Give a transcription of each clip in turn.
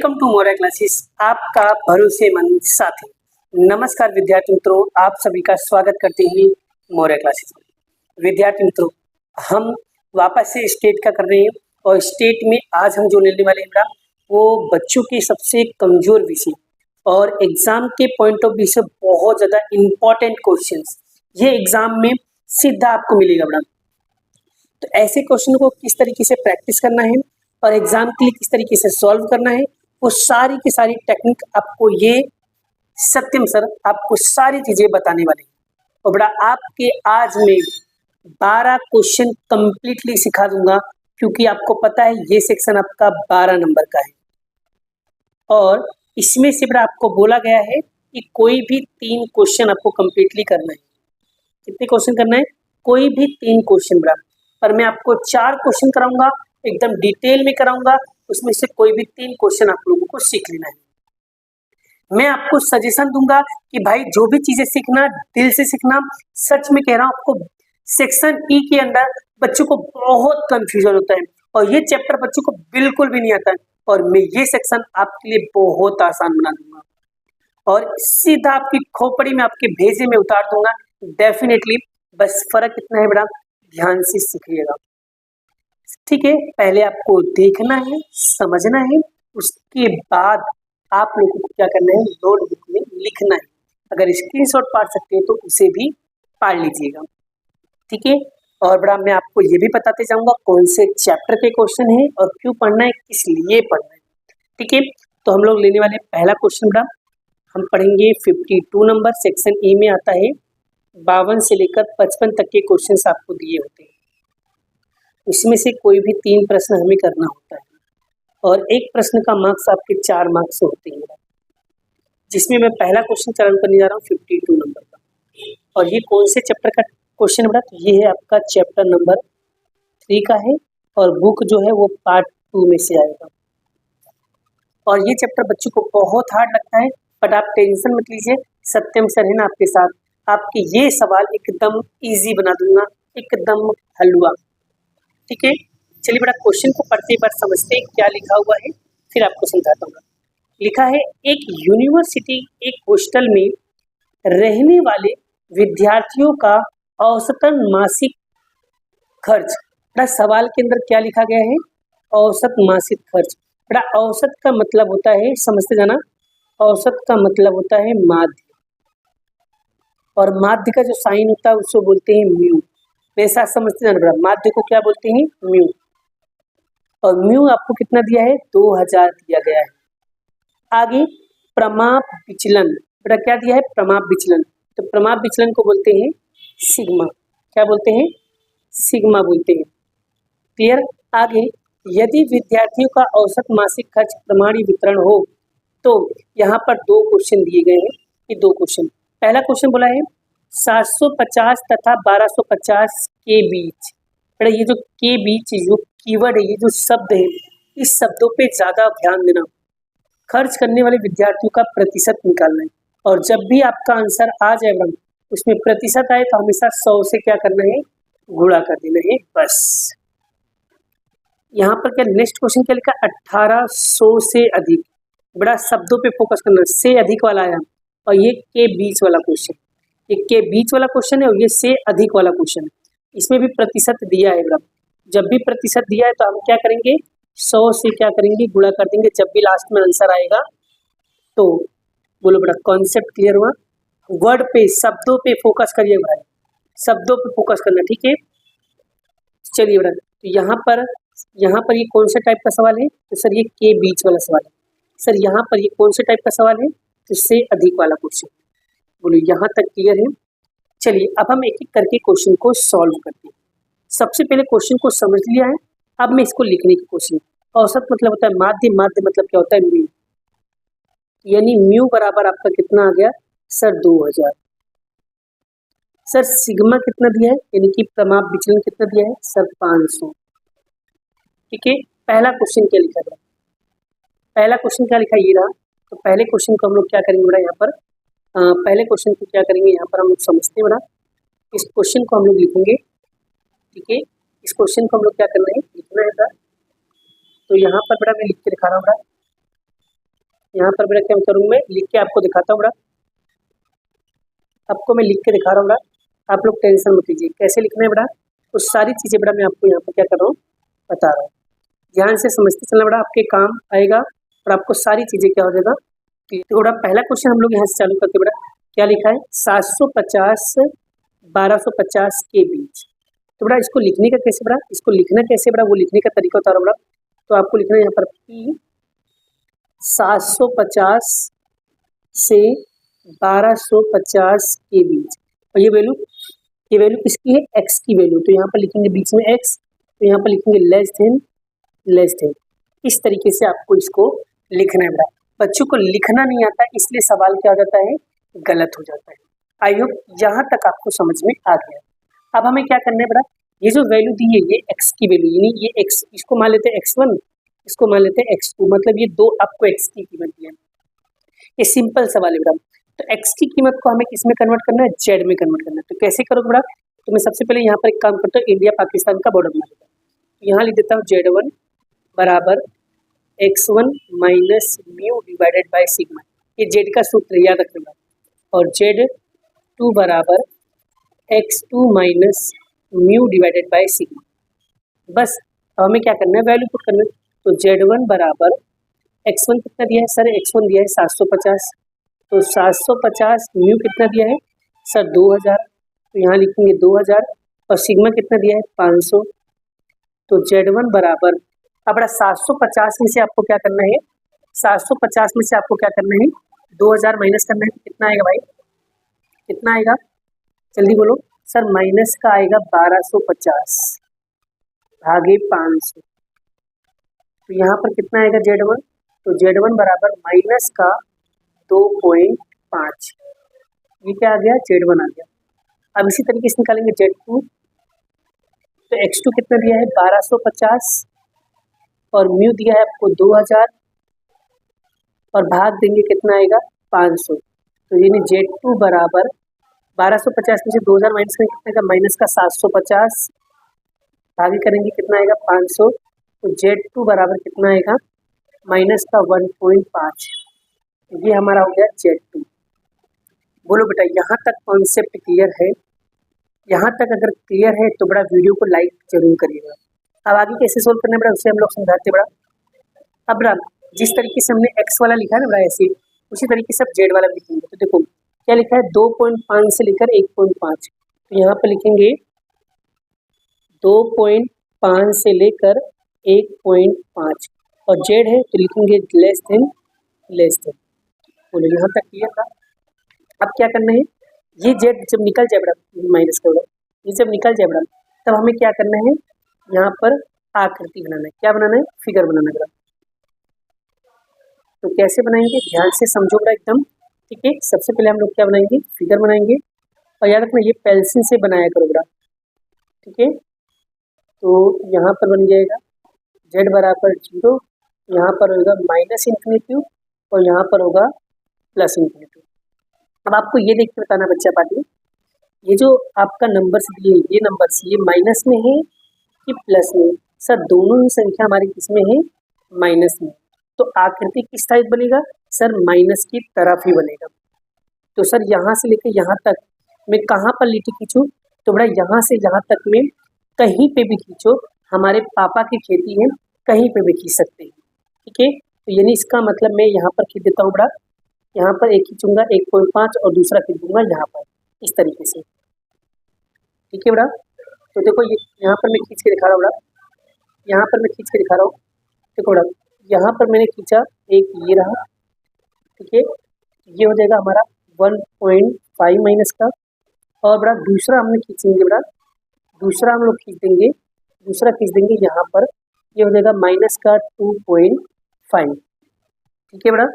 Welcome to मोरा classes, आपका भरोसेमंद साथी। नमस्कार विद्यार्थी मित्रों, आप सभी का स्वागत करते हैं मोरा क्लासेस में। विद्यार्थी मित्रों, हम वापस से स्टेट का कर रहे हैं और स्टेट में आज हम जो लेने वाले हैं वो बच्चों के सबसे कमजोर विषय और एग्जाम के पॉइंट ऑफ व्यू से बहुत ज़्यादा इम्पोर्टेंट क्वेश्चंस ये एग्जाम में सीधा आपको मिलेगा बड़ा। तो ऐसे क्वेश्चन को किस तरीके से प्रैक्टिस करना है और एग्जाम के लिए किस तरीके से सॉल्व करना है, वो सारी की सारी टेक्निक आपको ये सत्यम सर आपको सारी चीजें बताने वाले हैं। और बड़ा आपके आज मैं 12 क्वेश्चन कंप्लीटली सिखा दूंगा, क्योंकि आपको पता है ये सेक्शन आपका 12 नंबर का है और इसमें से बड़ा आपको बोला गया है कि कोई भी 3 क्वेश्चन आपको कंप्लीटली करना है। कितने क्वेश्चन करना है? कोई भी 3 क्वेश्चन बड़ा, पर मैं आपको 4 क्वेश्चन कराऊंगा, एकदम डिटेल में कराऊंगा। उसमें से कोई भी 3 क्वेश्चन आप लोगों को सीख लेना है। मैं आपको सजेशन दूंगा कि भाई जो भी चीजें सीखना दिल से सीखना। सच में कह रहा हूं, आपको सेक्शन ई के अंदर बच्चों को बहुत कंफ्यूजन होता है और ये चैप्टर बच्चों को बिल्कुल भी नहीं आता है, और मैं ये सेक्शन आपके लिए बहुत आसान बना दूंगा और सीधा आपकी खोपड़ी में आपके भेजे में उतार दूंगा डेफिनेटली। बस फर्क इतना है बड़ा, ध्यान से सीखिएगा, ठीक है। पहले आपको देखना है, समझना है, उसके बाद आप लोगों को क्या करना है, नोटबुक में लिखना है। अगर स्क्रीनशॉट पाड़ सकते हैं तो उसे भी पाड़ लीजिएगा, ठीक है। और बड़ा मैं आपको ये भी बताते जाऊंगा कौन से चैप्टर के क्वेश्चन है और क्यों पढ़ना है, किस लिए पढ़ना है, ठीक है। तो हम लोग लेने वाले पहला क्वेश्चन बड़ा हम पढ़ेंगे 52 नंबर, सेक्शन ए में आता है। 52 से लेकर 55 तक के क्वेश्चन आपको दिए होते हैं, उसमें से कोई भी 3 प्रश्न हमें करना होता है और एक प्रश्न का मार्क्स आपके 4 मार्क्स होते हैं, जिसमें मैं पहला क्वेश्चन चालू करने जा रहा हूँ 52 नंबर का। और ये कौन से चैप्टर का क्वेश्चन बड़ा? तो ये है आपका चैप्टर नंबर 3 का है और बुक जो है वो पार्ट 2 में से आएगा। और ये चैप्टर बच्चों को बहुत हार्ड लगता है, बट आप टेंशन मत लीजिए, सत्यम सर है ना आपके साथ, आपके ये सवाल एकदम ईजी बना दूंगा, एकदम हलवा, ठीक है। चलिए बड़ा क्वेश्चन को पढ़ते बार समझते हैं क्या लिखा हुआ है, फिर आपको समझाता हूँ। लिखा है, एक यूनिवर्सिटी एक हॉस्टल में रहने वाले विद्यार्थियों का औसतन मासिक खर्च। बड़ा सवाल के अंदर क्या लिखा गया है? औसत मासिक खर्च। बड़ा औसत का मतलब होता है, समझते जाना, औसत का मतलब होता है माध्य, और माध्य का जो साइन होता है उसको बोलते हैं म्यू। वैसा समझते जाना बड़ा, माध्य को क्या बोलते हैं? म्यू। और म्यू आपको कितना दिया है? 2000 दिया गया है। आगे प्रमाप विचलन, बेटा क्या दिया है? प्रमाप विचलन। तो प्रमाप विचलन को बोलते हैं सिग्मा। क्या बोलते हैं? सिग्मा बोलते हैं, क्लियर। आगे यदि विद्यार्थियों का औसत मासिक खर्च प्रमाणी वितरण हो, तो यहाँ पर 2 क्वेश्चन दिए गए हैं। ये 2 क्वेश्चन, पहला क्वेश्चन बोला है 750 तथा 1250 के बीच। बेटा ये जो के बीच जो कीवर्ड है, ये जो शब्द है, इस शब्दों पे ज्यादा ध्यान देना। खर्च करने वाले विद्यार्थियों का प्रतिशत निकालना है, और जब भी आपका आंसर आ जाएगा उसमें प्रतिशत आए तो हमेशा 100 से क्या करना है? गुणा कर देना है, बस। यहाँ पर क्या नेक्स्ट क्वेश्चन क्या लिखा? 1800 से अधिक। बड़ा शब्दों पे फोकस करना, से अधिक वाला आया, और ये के बीच वाला क्वेश्चन, ये के बीच वाला क्वेश्चन है और ये से अधिक वाला क्वेश्चन है। इसमें भी प्रतिशत दिया है। जब भी प्रतिशत दिया है तो हम क्या करेंगे? 100 से क्या करेंगे? गुणा कर देंगे जब भी लास्ट में आंसर आएगा। तो बोलो बड़ा, कॉन्सेप्ट क्लियर हुआ? वर्ड पे, शब्दों पे फोकस करिए भाई, शब्दों पे फोकस करना, ठीक है। चलिए बड़ा, तो यहाँ पर ये कौन सा टाइप का सवाल है? तो सर ये के बीच वाला सवाल है। सर यहाँ पर ये कौन सा टाइप का सवाल है? तो से अधिक वाला क्वेश्चन। बोलो यहाँ तक क्लियर है? चलिए अब हम एक एक करके क्वेश्चन को सॉल्व करते हैं। सबसे पहले क्वेश्चन को समझ लिया है, अब मैं इसको लिखने की कोशिश। औसत मतलब होता है माध्य, माध्य मतलब क्या होता है? म्यू। यानी म्यू बराबर आपका कितना आ गया? सर 2000। सर सिग्मा कितना दिया है, यानी कि प्रमाप विचलन कितना दिया है? सर 500, ठीक है। पहला क्वेश्चन क्या लिखा गया? पहला क्वेश्चन क्या लिखा? ये रहा। तो पहले क्वेश्चन को हम लोग क्या करेंगे बेटा? यहाँ पर पहले क्वेश्चन को क्या करेंगे? यहाँ पर हम लोग समझते हैं बेटा, इस क्वेश्चन को हम लोग लिखेंगे, ठीक है। इस क्वेश्चन को हम लोग क्या करना है? लिखना है बेटा। तो यहाँ पर बेटा मैं लिख के दिखा रहा हूँ बेटा, यहाँ पर बेटा क्या करूँ, मैं लिख के आपको दिखाता हूँ बेटा, आपको मैं लिख के दिखा रहा हूँ बेटा, आप लोग टेंशन मत लीजिए। कैसे लिखना है बेटा, वो सारी चीज़ें बेटा मैं आपको यहाँ पर क्या कर रहा हूँ, बता रहा हूँ। ध्यान से समझते चलना बेटा, आपके काम आएगा और आपको सारी चीज़ें क्या हो जाएगा। तो बेटा पहला क्वेश्चन हम लोग यहाँ से चालू करते बेटा, क्या लिखा है 750 1250 के बीच। तो बेटा इसको लिखने का कैसे बेटा, इसको लिखना कैसे बेटा, वो लिखने का तरीका बता रहा हूँ बेटा। तो आपको लिखना है यहाँ पर P 750 से 1250 के बीच, और ये वैल्यू किसकी है, x की वैल्यू। तो यहाँ पर लिखेंगे बीच में x, तो यहाँ पर लिखेंगे लेस देन। इस तरीके से आपको इसको लिखना है बेटा। बच्चों को लिखना नहीं आता इसलिए सवाल क्या हो जाता है, गलत हो जाता है। आई होप यहाँ तक आपको समझ में आ गया। अब हमें क्या करना है बेटा, ये जो वैल्यू दी है ये x की वैल्यू, यानी ये x, इसको मान लेते हैं x1, इसको मान लेते हैं x2, मतलब ये दो आपको x की कीमत दी है। ये सिंपल सवाल है बेटा। तो x की कीमत को हमें किस में कन्वर्ट करना है, z में कन्वर्ट करना है। तो कैसे करोगे बेटा, तो मैं सबसे पहले यहाँ पर एक काम करता हूँ, इंडिया पाकिस्तान का बॉर्डर बना देता हूँ। यहाँ लिख देता हूँ z1 बराबर x1 minus mu divided by sigma, ये z का सूत्र याद रखना। और z2 बराबर x2 minus mu divided by sigma. बस अब हमें क्या करना है, वैल्यू पुट करना है। तो z1 बराबर x1 कितना दिया है सर, x1 दिया है 750, तो 750 म्यू कितना दिया है सर 2000, तो यहाँ लिखेंगे 2000, और सिग्मा कितना दिया है 500। तो z1 बराबर, अब बड़ा 750 में से आपको क्या करना है, 750 में से आपको क्या करना है, 2000 माइनस करना है। कितना आएगा भाई, कितना आएगा, जल्दी बोलो सर। माइनस का आएगा 1250 भागे 500, तो यहाँ पर कितना आएगा z1, तो z1 बराबर माइनस का 2.5, ये क्या आ गया, z1 आ गया। अब इसी तरीके से निकालेंगे z2, तो x2 कितना दिया है 1250, और म्यू दिया है आपको 2000, और भाग देंगे कितना आएगा 500। तो यानी z2 बराबर 1250 में से 2000 माइनस करेंगे कितना आएगा, माइनस का 750, भागे करेंगे कितना आएगा 500। तो z2 बराबर कितना आएगा, माइनस का 1.5, ये हमारा हो गया z2। बोलो बेटा यहाँ तक कॉन्सेप्ट क्लियर है, यहाँ तक अगर क्लियर है तो बड़ा वीडियो को लाइक जरूर करिएगा। अब आगे कैसे सोल्व करना है बड़ा, उसे हम लोग समझाते बड़ा। अब बड़ा जिस तरीके से हमने x वाला लिखा है ना बड़ा, ऐसे उसी तरीके से अब z वाला लिखेंगे। तो देखो क्या लिखा है, 2.5 से लेकर 1.5, तो यहाँ पर लिखेंगे 2.5 से लेकर 1.5, और z है तो लिखेंगे लेस देन। बोलो यहाँ तक क्लियर था। अब क्या करना है, ये z जब निकल जाए बड़ा, माइनस का बड़ा, ये जब निकल जाए बड़ा, तब हमें क्या करना है, यहाँ पर आकृति बनाना है। क्या बनाना है, फिगर बनाना है। तो कैसे बनाएंगे, ध्यान से समझो बड़ा एकदम, ठीक है। सबसे पहले हम लोग क्या बनाएंगे, फिगर बनाएंगे, और याद रखना ये पेंसिल से बनाया करो बड़ा, ठीक है। तो यहाँ पर बन जाएगा z बराबर 0, यहाँ पर होगा माइनस इन्फिनिटी, और यहाँ पर होगा प्लस इन्फिनिटी। अब आपको ये देख के बताना बच्चा पार्टी, ये जो आपका नंबर्स दिए, ये नंबर्स ये माइनस में है कि प्लस में, सर दोनों ही संख्या हमारी किसमें है, माइनस में। तो आकृति किस टाइप बनेगा सर, माइनस की तरफ ही बनेगा। तो सर यहाँ से लेकर यहाँ तक मैं कहाँ पर लिटी खींचूँ, तो बड़ा यहाँ से यहाँ तक में कहीं पे भी खींचो, हमारे पापा की खेती है, कहीं पे भी खींच सकते हैं, ठीक है। तो यानी इसका मतलब मैं यहाँ पर खींच देता हूँ बड़ा, यहाँ पर एक खींचूंगा 1.5, और दूसरा खींच दूंगा यहाँ पर, इस तरीके से, ठीक है बड़ा। तो देखो ये यहाँ पर मैं खींच के दिखा रहा हूँ बड़ा, यहाँ पर मैं खींच के दिखा रहा हूँ, देखो बड़ा यहाँ पर मैंने खींचा, एक ये रहा, ठीक है, ये हो जाएगा हमारा 1.5 माइनस का, और बड़ा दूसरा हमने खींचेंगे बड़ा, दूसरा हम लोग खींच देंगे, दूसरा खींच देंगे यहाँ पर, ये हो जाएगा माइनस का 2.5, ठीक है बड़ा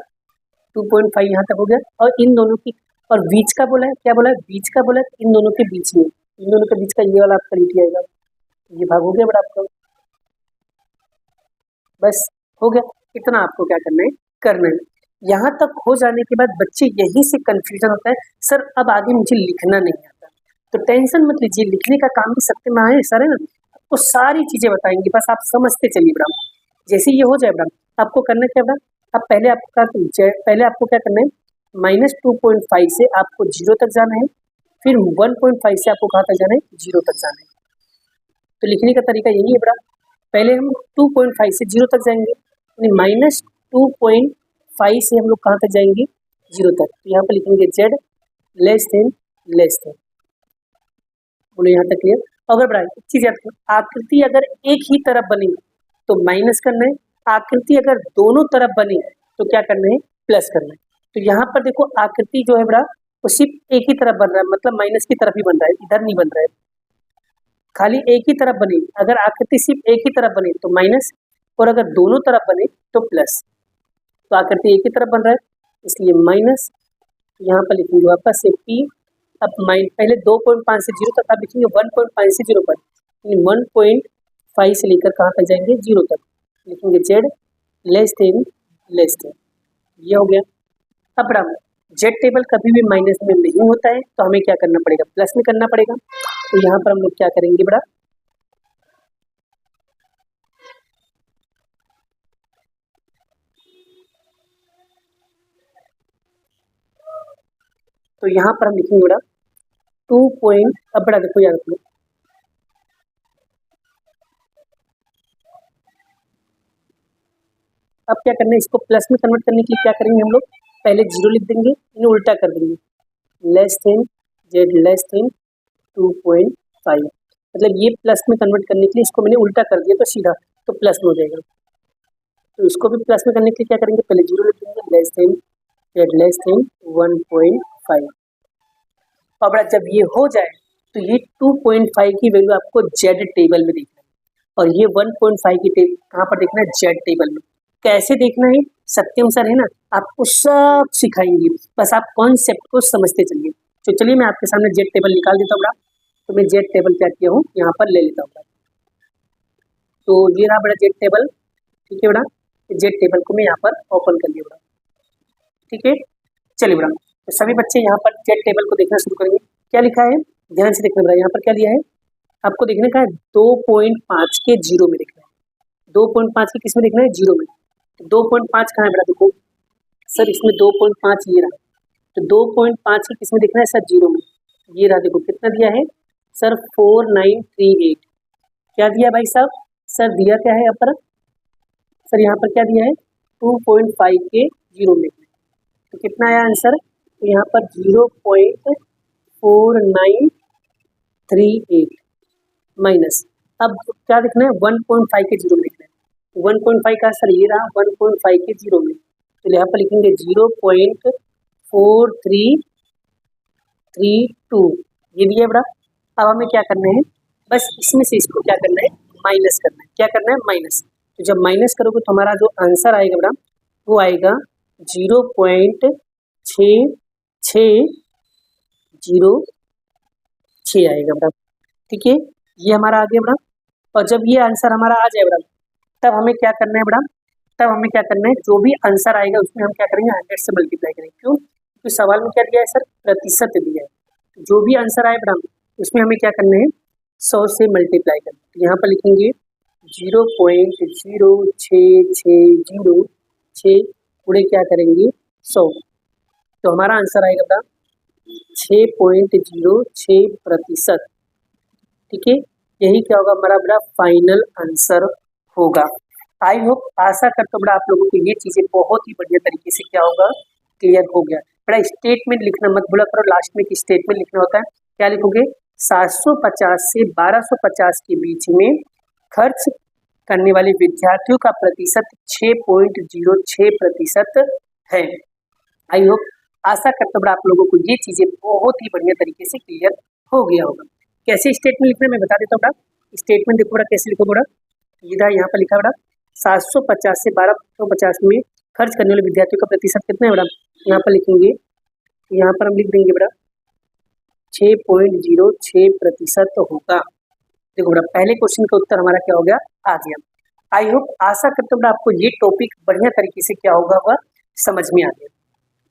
2.5 यहाँ तक हो गया। और इन दोनों की, और बीच का बोला है, क्या बोला है, बीच का बोला है, इन दोनों के बीच में, इन दोनों के बीच का ये वाला आपका लिटी आएगा, ये भाग हो गया बड़ा आपका, बस हो गया। इतना आपको क्या करना है। यहाँ तक हो जाने के बाद बच्चे यहीं से कंफ्यूजन होता है, सर अब आगे मुझे लिखना नहीं आता। तो टेंशन मत लीजिए, लिखने का काम भी सकते में आए सर, है ना, आपको सारी चीजें बताएंगे, बस आप समझते चलिए बड़ा। जैसे ये हो जाए बड़ा, आपको करना क्या बड़ा, अब पहले आपको क्या करना है, -2.5 से आपको 0 तक जाना है, फिर 1.5 से आपको कहाँ तक जाना है, 0 तक जाना है। तो लिखने का तरीका यही है बेटा, पहले हम 2.5 से 0 तक जाएंगे, यानी -2.5 से हम लोग कहाँ तक जाएंगे, 0 तक। तो यहाँ पर लिखेंगे z लेस देन। बोलो यहाँ तक क्लियर। अगर बेटा एक चीज याद रखो, आकृति अगर एक ही तरफ बनी तो माइनस करना है, आकृति अगर दोनों तरफ बनी तो क्या करना है, प्लस करना है। तो यहाँ पर देखो आकृति जो है बेटा वो सिर्फ एक ही तरफ बन रहा है, मतलब माइनस की तरफ ही बन रहा है, इधर नहीं बन रहा है, खाली एक ही तरफ बनी। अगर आकृति सिर्फ एक ही तरफ बने तो माइनस, और अगर दोनों तरफ बने तो प्लस। तो आकृति एक ही तरफ बन रहा है इसलिए माइनस, यहाँ पर लिखेंगे वापस से p। अब पहले 2.5 से 0 तक, आप लिखेंगे 1.5 से 0 पर, 1.5 से लेकर कहाँ तक जाएंगे, 0 तक। लिखेंगे z लेस देन, ये हो गया। अब बेटा जेड टेबल कभी भी माइनस में नहीं होता है, तो हमें क्या करना पड़ेगा, प्लस में करना पड़ेगा। तो यहाँ पर हम लोग क्या करेंगे बेटा, तो यहाँ पर हम लिखेंगे बेटा 2 पॉइंट। अब बेटा देखो याद रखो, अब क्या करना है, इसको प्लस में कन्वर्ट करने के लिए क्या करेंगे हम लोग, पहले 0 लिख देंगे, इन्हें उल्टा कर देंगे, लेस देन 2.5। मतलब ये प्लस में कन्वर्ट करने के लिए इसको मैंने उल्टा कर दिया, तो सीधा तो प्लस में हो जाएगा। तो इसको भी प्लस में करने के लिए क्या करेंगे, पहले 0 लिख देंगे, लेस देन 1.5। और बड़ा जब ये हो जाए तो ये 2.5 की वैल्यू आपको जेड टेबल में देखना है, और ये 1.5 की कहाँ पर देखना है, जेड टेबल में। कैसे देखना है, सत्यम सर है ना, आपको सब सिखाएंगे, बस आप कॉन्सेप्ट को समझते चलिए। तो चलिए मैं आपके सामने जेड टेबल निकाल देता हूँ बड़ा। तो मैं जेड टेबल क्या किया हूँ, यहाँ पर ले लेता हूँ। तो ये रहा बड़ा जेड टेबल, ठीक है बड़ा, जेड टेबल को मैं यहाँ पर ओपन कर लिया बड़ा, ठीक है। चलिए बड़ा, तो सभी बच्चे यहाँ पर जेड टेबल को देखना शुरू करेंगे। क्या लिखा है, ध्यान से देखना बड़ा, यहाँ पर क्या लिया है, आपको देखने का है 2.5 के 0 में देखना है, 2.5 के किस में देखना है, 0 में। 2.5 कहाँ है बेटा, देखो सर इसमें 2.5 ये रहा, तो 2.5 की किस में देखना है सर, 0 में। ये रहा, देखो कितना दिया है सर, 4938। क्या दिया भाई साहब, सर दिया क्या है यहाँ पर, सर यहाँ पर क्या दिया है, 2.5 के 0 में। तो कितना आया आंसर, तो यहाँ पर 0.4938 माइनस, अब क्या देखना है, 1.5 के 0 में देखना है। 1.5 का सर ये रहा, 1.5 के 0 में, तो यहाँ पर लिखेंगे 0.4332, ये भी है बड़ा। अब हमें क्या करना है, बस इसमें से इसको क्या करना है, माइनस करना है। क्या करना है, माइनस। तो जब माइनस करोगे तो हमारा जो आंसर आएगा बड़ा वो आएगा 0.6606 आएगा बड़ा, ठीक है। ये हमारा आ गया बड़ा। और जब ये आंसर हमारा आ जाए बड़ा, तब हमें क्या करना है बड़ा, तब हमें क्या करना है, जो भी आंसर आएगा उसमें हम क्या करेंगे, 100 से मल्टीप्लाई करेंगे। क्यों, क्योंकि सवाल में क्या दिया है सर, प्रतिशत दिया है। जो भी आंसर आए बड़ा उसमें हमें क्या करना है, 100 से मल्टीप्लाई करना है। यहाँ पर लिखेंगे 0.06606 पूरे क्या करेंगे, 100। तो हमारा आंसर आएगा बड़ा 6.06%, ठीक है। यही क्या होगा, हमारा बड़ा फाइनल आंसर होगा। आई होप, आशा करता हूँ बड़ा आप लोगों को ये चीज़ें बहुत ही बढ़िया तरीके से क्या होगा, क्लियर हो गया। बड़ा स्टेटमेंट लिखना मत भूला करो, लास्ट में एक स्टेटमेंट लिखना होता है। क्या लिखोगे, 750 से 1250 के बीच में खर्च करने वाले विद्यार्थियों का प्रतिशत 6.06% है। आई होप, आशा करता हूँ बड़ा आप लोगों को ये चीज़ें बहुत ही बढ़िया तरीके से क्लियर हो गया होगा। कैसे स्टेटमेंट लिखना मैं बता देता हूँ बड़ा। स्टेटमेंट देखो बड़ा, कैसे लिखो बड़ा, इधर यहाँ पर लिखा बड़ा 750 से 1250 में खर्च करने वाले विद्यार्थियों का प्रतिशत कितना है बड़ा, यहाँ पर लिखेंगे, यहाँ पर हम लिख देंगे बड़ा 6.06% होगा। देखो बड़ा, पहले क्वेश्चन का उत्तर हमारा क्या हो गया, आ गया। आई होप, आशा करता हूँ बड़ा आपको ये टॉपिक बढ़िया तरीके से क्या होगा वह समझ में आ गया।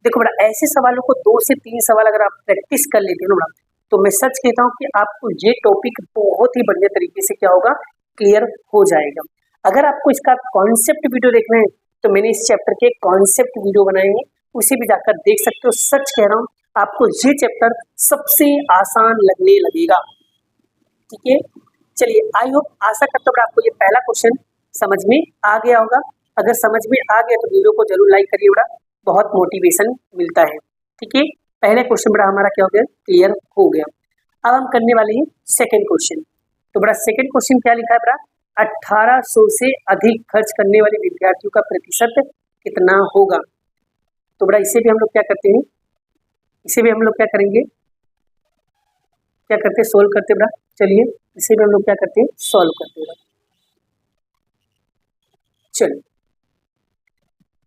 देखो बड़ा, ऐसे सवालों को 2 से 3 सवाल अगर आप प्रैक्टिस कर लेते हो ना बड़ा, तो मैं सच कहता हूँ कि आपको ये टॉपिक बहुत ही बढ़िया तरीके से क्या होगा, क्लियर हो जाएगा। अगर आपको इसका कॉन्सेप्ट वीडियो देखना है तो मैंने इस चैप्टर के कॉन्सेप्ट वीडियो बनाए हैं, उसे भी जाकर देख सकते हो। सच कह रहा हूँ, आपको ये चैप्टर सबसे आसान लगने लगेगा। ठीक है, चलिए, आई होप, आशा करता हूँ आपको ये पहला क्वेश्चन समझ में आ गया होगा। अगर समझ में आ गया तो वीडियो को जरूर लाइक करिए, बड़ा बहुत मोटिवेशन मिलता है। ठीक है, पहले क्वेश्चन बड़ा हमारा क्या हो गया, क्लियर हो गया। अब हम करने वाले हैं सेकंड क्वेश्चन। तो बड़ा सेकंड क्वेश्चन क्या लिखा है बड़ा, 1800 से अधिक खर्च करने वाले विद्यार्थियों का प्रतिशत कितना होगा। तो बड़ा इसे भी हम लोग क्या करते हैं, इसे भी हम लोग क्या करेंगे, क्या करते हैं, सोल्व करते बड़ा। चलिए, इसे भी हम लोग क्या करते हैं, सॉल्व करते हैं। चलिए,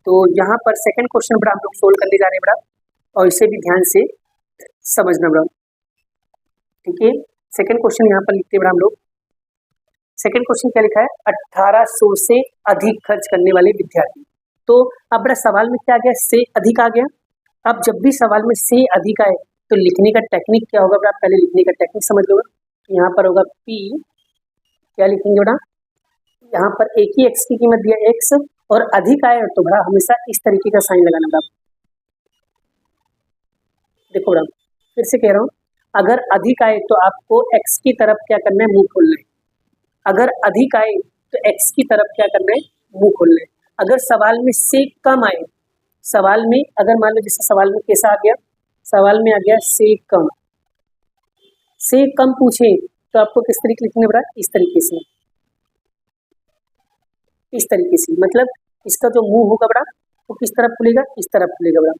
तो यहाँ पर सेकंड क्वेश्चन बड़ा हम लोग सोल्व करने जा रहे हैं बड़ा, और इसे भी ध्यान से समझना बड़ा। ठीक है, सेकंड क्वेश्चन यहाँ पर लिखते हैं बड़ा हम लोग। सेकंड क्वेश्चन क्या लिखा है, 1800 से अधिक खर्च करने वाले विद्यार्थी। तो अब बड़ा सवाल में क्या आ गया, से अधिक आ गया। अब जब भी सवाल में से अधिक आए तो लिखने का टेक्निक क्या होगा बड़ा, पहले लिखने का टेक्निक समझ लो। यहाँ पर होगा P, क्या लिखेंगे बड़ा, यहाँ पर एक ही x की कीमत दिया x, और अधिक आए तो बड़ा हमेशा इस तरीके का साइन लगाना बड़ा। देखो बड़ा, फिर से कह रहा हूँ, अगर अधिक आए तो आपको x की तरफ क्या करना है, मुंह खोलना है। अगर अधिक आए तो x की तरफ क्या करना है, मुंह खोलना है। अगर सवाल में से कम आए, सवाल में अगर मान लो जैसे सवाल में कैसा आ गया, सवाल में आ गया से कम पूछे तो आपको किस तरीके लिखना बड़ा, इस तरीके से, इस तरीके से। मतलब इसका जो मुंह होगा बड़ा वो किस तरफ खुलेगा, इस तरफ खुलेगा बड़ा।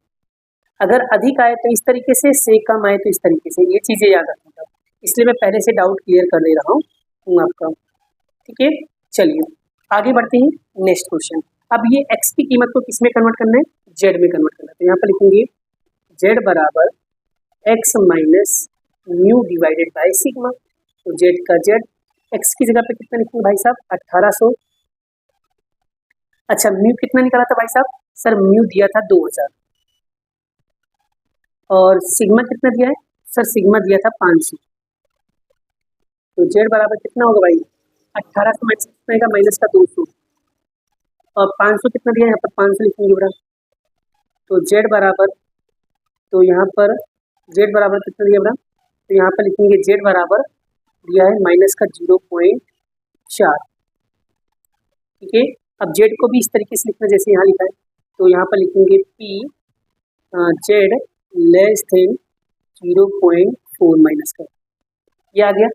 अगर अधिक आए तो इस तरीके से कम आए तो इस तरीके से। ये चीजें याद रखना, इसलिए मैं पहले से डाउट क्लियर कर ले रहा हूँ आपका। ठीक है, चलिए आगे बढ़ते हैं नेक्स्ट क्वेश्चन। अब ये x की कीमत को किस में कन्वर्ट करना है, z में कन्वर्ट करना है। तो यहाँ पर लिखेंगे z बराबर x minus mu divided by sigma. तो z का z, x की जगह पे कितना लिखेंगे भाई साहब, 1800। अच्छा, म्यू कितना निकाला था भाई साहब, सर म्यू दिया था 2000, और सिग्मा कितना दिया है, सर सिग्मा दिया था 500। तो z बराबर कितना होगा भाई, 1800 माइनस कितना आएगा, माइनस का 200, और 500 कितना दिया है, यहाँ पर 500 लिखेंगे बड़ा। तो z बराबर, तो यहाँ पर z बराबर कितना दिया बड़ा, तो यहाँ पर लिखेंगे z बराबर दिया है माइनस का 0.4। ठीक है, अब z को भी इस तरीके से लिखना जैसे यहाँ लिखा है। तो यहाँ पर लिखेंगे p z less than 0.4 minus का, ये आ गया।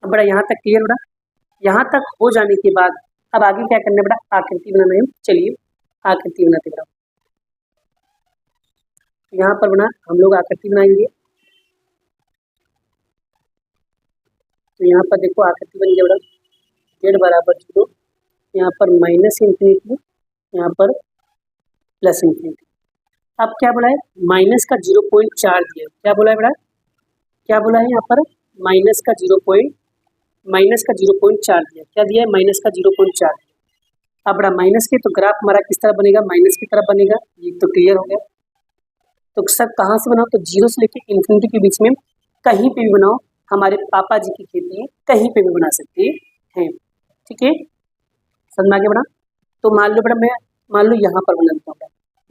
अब बड़ा यहाँ तक क्लियर बड़ा, यहाँ तक हो जाने के बाद अब आगे क्या करना है बड़ा, आकृति बनाना है। चलिए आकृति बनाते बड़ा। तो यहाँ पर बना हम लोग आकृति बनाएंगे। तो यहाँ पर देखो आकृति बन गया बड़ा, z बराबर 0, यहाँ पर माइनस इंफिनिटी, यहाँ पर प्लस इंफिनिटी। अब क्या बोला है, माइनस का 0.4 दिया, क्या बोला है बड़ा, क्या बोला है यहाँ पर, माइनस का 0.4 दिया, क्या दिया है, माइनस का 0.4। अब बड़ा माइनस के तो ग्राफ हमारा किस तरह बनेगा, माइनस की तरफ बनेगा। ये तो क्लियर हो गया। तो सर कहाँ से बनाओ, तो 0 से लेकर इन्फिनिटी के बीच में कहीं पे भी बनाओ, हमारे पापा जी की खेती है, कहीं पे भी बना सकते हैं। ठीक है, समझ में आगे बड़ा। तो मान लो बड़ा, मैं मान लो यहाँ पर बना देता हूँ,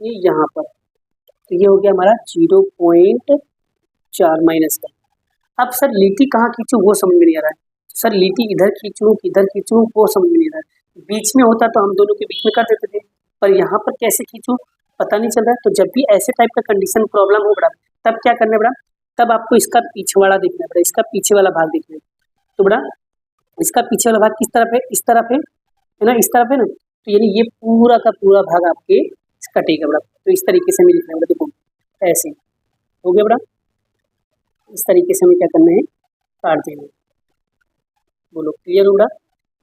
ये यहाँ पर, तो ये हो गया हमारा 0.4 माइनस का। अब सर लीटी कहाँ खींचूँ वो समझ में नहीं आ रहा है, सर लीटी इधर खींचूँ किधर खींचूँ वो समझ में नहीं आ रहा है। बीच में होता तो हम दोनों के बीच में कर देते थे, पर यहाँ पर कैसे खींचूँ पता नहीं चल रहा है। तो जब भी ऐसे टाइप का कंडीशन प्रॉब्लम हो बड़ा, तब क्या करना है बड़ा, तब आपको इसका पीछे वाला देखना है बड़ा, इसका पीछे वाला भाग देखना है। तो बड़ा इसका पीछे वाला भाग किस तरफ है, इस तरफ है ना, इस तरफ है ना। तो यानी ये पूरा का पूरा भाग आपके कटेगा बड़ा। तो इस तरीके से हमें लिखना है, देखो ऐसे हो गया बड़ा, इस तरीके से हमें क्या करना है, काट देना है। बोलो क्लियर हो बड़ा,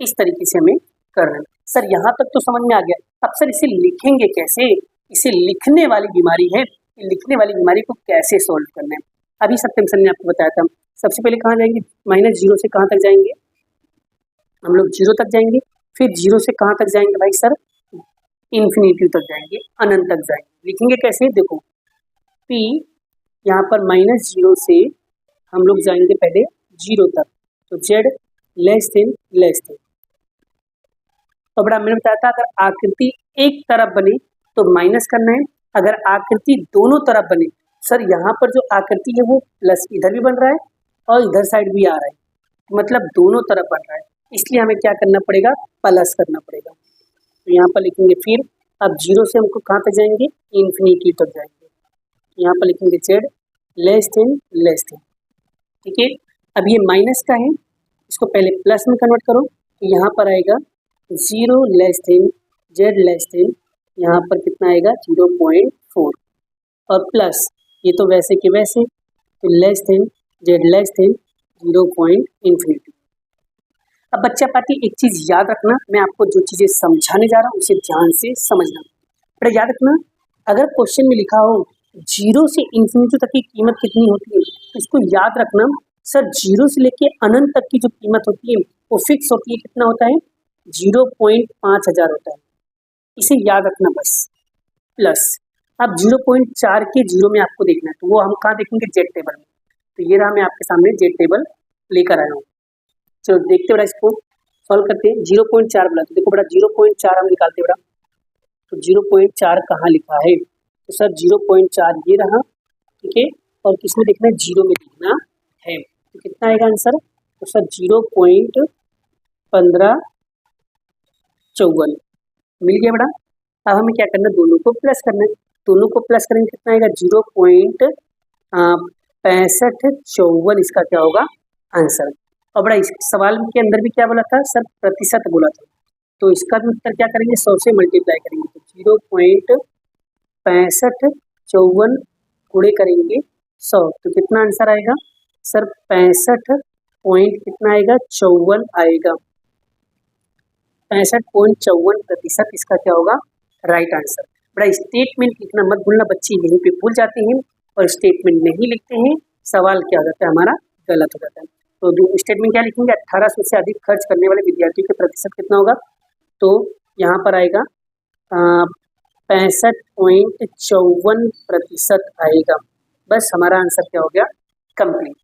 इस तरीके से हमें करना है। सर यहाँ तक तो समझ में आ गया। अब सर इसे लिखेंगे कैसे, इसे लिखने वाली बीमारी है, लिखने वाली बीमारी को कैसे सॉल्व करना है। अभी सत्यम सर ने आपको बताया था। सबसे पहले कहाँ जाएंगे, -0 से कहाँ तक जाएंगे, हम लोग 0 तक जाएंगे। फिर 0 से कहाँ तक जाएंगे भाई सर, इन्फिनिटी तक जाएंगे, अनंत तक जाएंगे। लिखेंगे कैसे, देखो p यहाँ पर -0 से हम लोग जाएंगे पहले 0 तक, तो z लेस देन और बड़ा मैंने बताया था अगर आकृति एक तरफ बने तो माइनस करना है, अगर आकृति दोनों तरफ बने, सर यहाँ पर जो आकृति है वो प्लस इधर भी बन रहा है और इधर साइड भी आ रहा है, मतलब दोनों तरफ बन रहा है, इसलिए हमें क्या करना पड़ेगा, प्लस करना पड़ेगा। तो यहाँ पर लिखेंगे फिर, अब जीरो से हमको कहाँ पे जाएंगे, इन्फिनिटी तक जाएंगे। यहाँ पर लिखेंगे जेड लेस देन, ठीक है। अब ये माइनस का है, इसको पहले प्लस में कन्वर्ट करो, तो यहाँ पर आएगा 0 less than Z less than, यहाँ पर कितना आएगा 0.4 और प्लस ये तो वैसे के वैसे, तो less than Z less than 0.infinity। अब बच्चा पार्टी एक चीज़ याद रखना, मैं आपको जो चीज़ें समझाने जा रहा हूँ उसे ध्यान से समझना। बड़ा याद रखना, अगर क्वेश्चन में लिखा हो 0 से इन्फिनिटी तक की कीमत कितनी होती है, तो इसको याद रखना सर 0 से लेके अनंत तक की जो कीमत होती है वो फिक्स होती है, कितना होता है 0.5000 होता है, इसे याद रखना बस। प्लस अब 0.4 के जीरो में आपको देखना है, तो वो हम कहाँ देखेंगे, जेड टेबल में। तो ये रहा मैं आपके सामने जेड टेबल लेकर आया हूँ। चलो देखते बड़ा, इसको सॉल्व करते हैं। 0.4 बोला, तो देखो बड़ा 0.4 हम निकालते बड़ा, तो 0.4 कहाँ लिखा है, तो सर 0.4 ये रहा, ठीक है, और किसमें देखना है, जीरो में देखना है, तो कितना आएगा आंसर, तो सर 0.1554 मिल गया बड़ा। अब हमें क्या करना है, दोनों को प्लस करना है, दोनों को प्लस करेंगे कितना आएगा 0.6554, इसका क्या होगा आंसर। और बड़ा इस सवाल के अंदर भी क्या बोला था सर, प्रतिशत बोला था, तो इसका भी उत्तर क्या करेंगे 100 से मल्टीप्लाई करेंगे, तो 0.6554 गुणे करेंगे 100, तो कितना आंसर आएगा सर 65 पॉइंट कितना आएगा 54 आएगा, 65.54% इसका क्या होगा राइट आंसर। बड़ा स्टेटमेंट लिखना मत भूलना, बच्चे यहीं पे भूल जाते हैं और स्टेटमेंट नहीं लिखते हैं, सवाल क्या हो जाता है हमारा गलत हो जाता है। तो स्टेटमेंट क्या लिखेंगे, 1800 से अधिक खर्च करने वाले विद्यार्थियों के प्रतिशत कितना होगा, तो यहाँ पर आएगा 65.54% आएगा। बस हमारा आंसर क्या हो गया, कंप्लीट।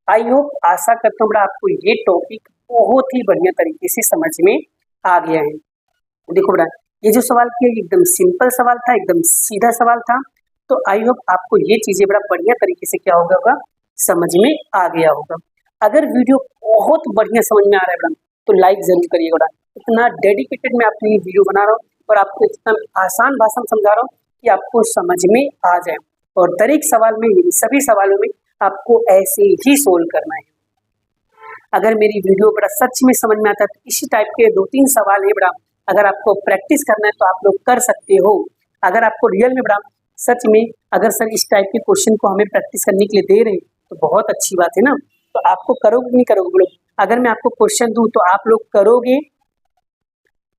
आई होप, आशा करता हूँ बड़ा आपको ये टॉपिक बहुत ही बढ़िया तरीके से समझ में आ गया है। देखो बड़ा, ये जो सवाल किया एकदम सिंपल सवाल था, एकदम सीधा सवाल था, तो आई होप आपको ये चीजें बड़ा बढ़िया तरीके से क्या होगा समझ में आ गया होगा। अगर वीडियो बहुत बढ़िया समझ में आ रहा है बड़ा, तो लाइक जरूर करिएगा बड़ा, इतना डेडिकेटेड मैं अपनी वीडियो बना रहा हूँ और आपको इतना आसान भाषा में समझा रहा हूँ कि आपको समझ में आ जाए, और दर एक सवाल में, सभी सवालों में आपको ऐसे ही सोल्व करना है। अगर मेरी वीडियो बड़ा सच में समझ में आता है तो इसी टाइप के 2-3 सवाल है बड़ा, अगर आपको प्रैक्टिस करना है तो आप लोग कर सकते हो। अगर आपको रियल में बड़ा सच में अगर सर इस टाइप के क्वेश्चन को हमें प्रैक्टिस करने के लिए दे रहे हैं तो बहुत अच्छी बात है ना, तो आपको करोगे नहीं करोगे बोलो, अगर मैं आपको क्वेश्चन दूं तो आप लोग करोगे,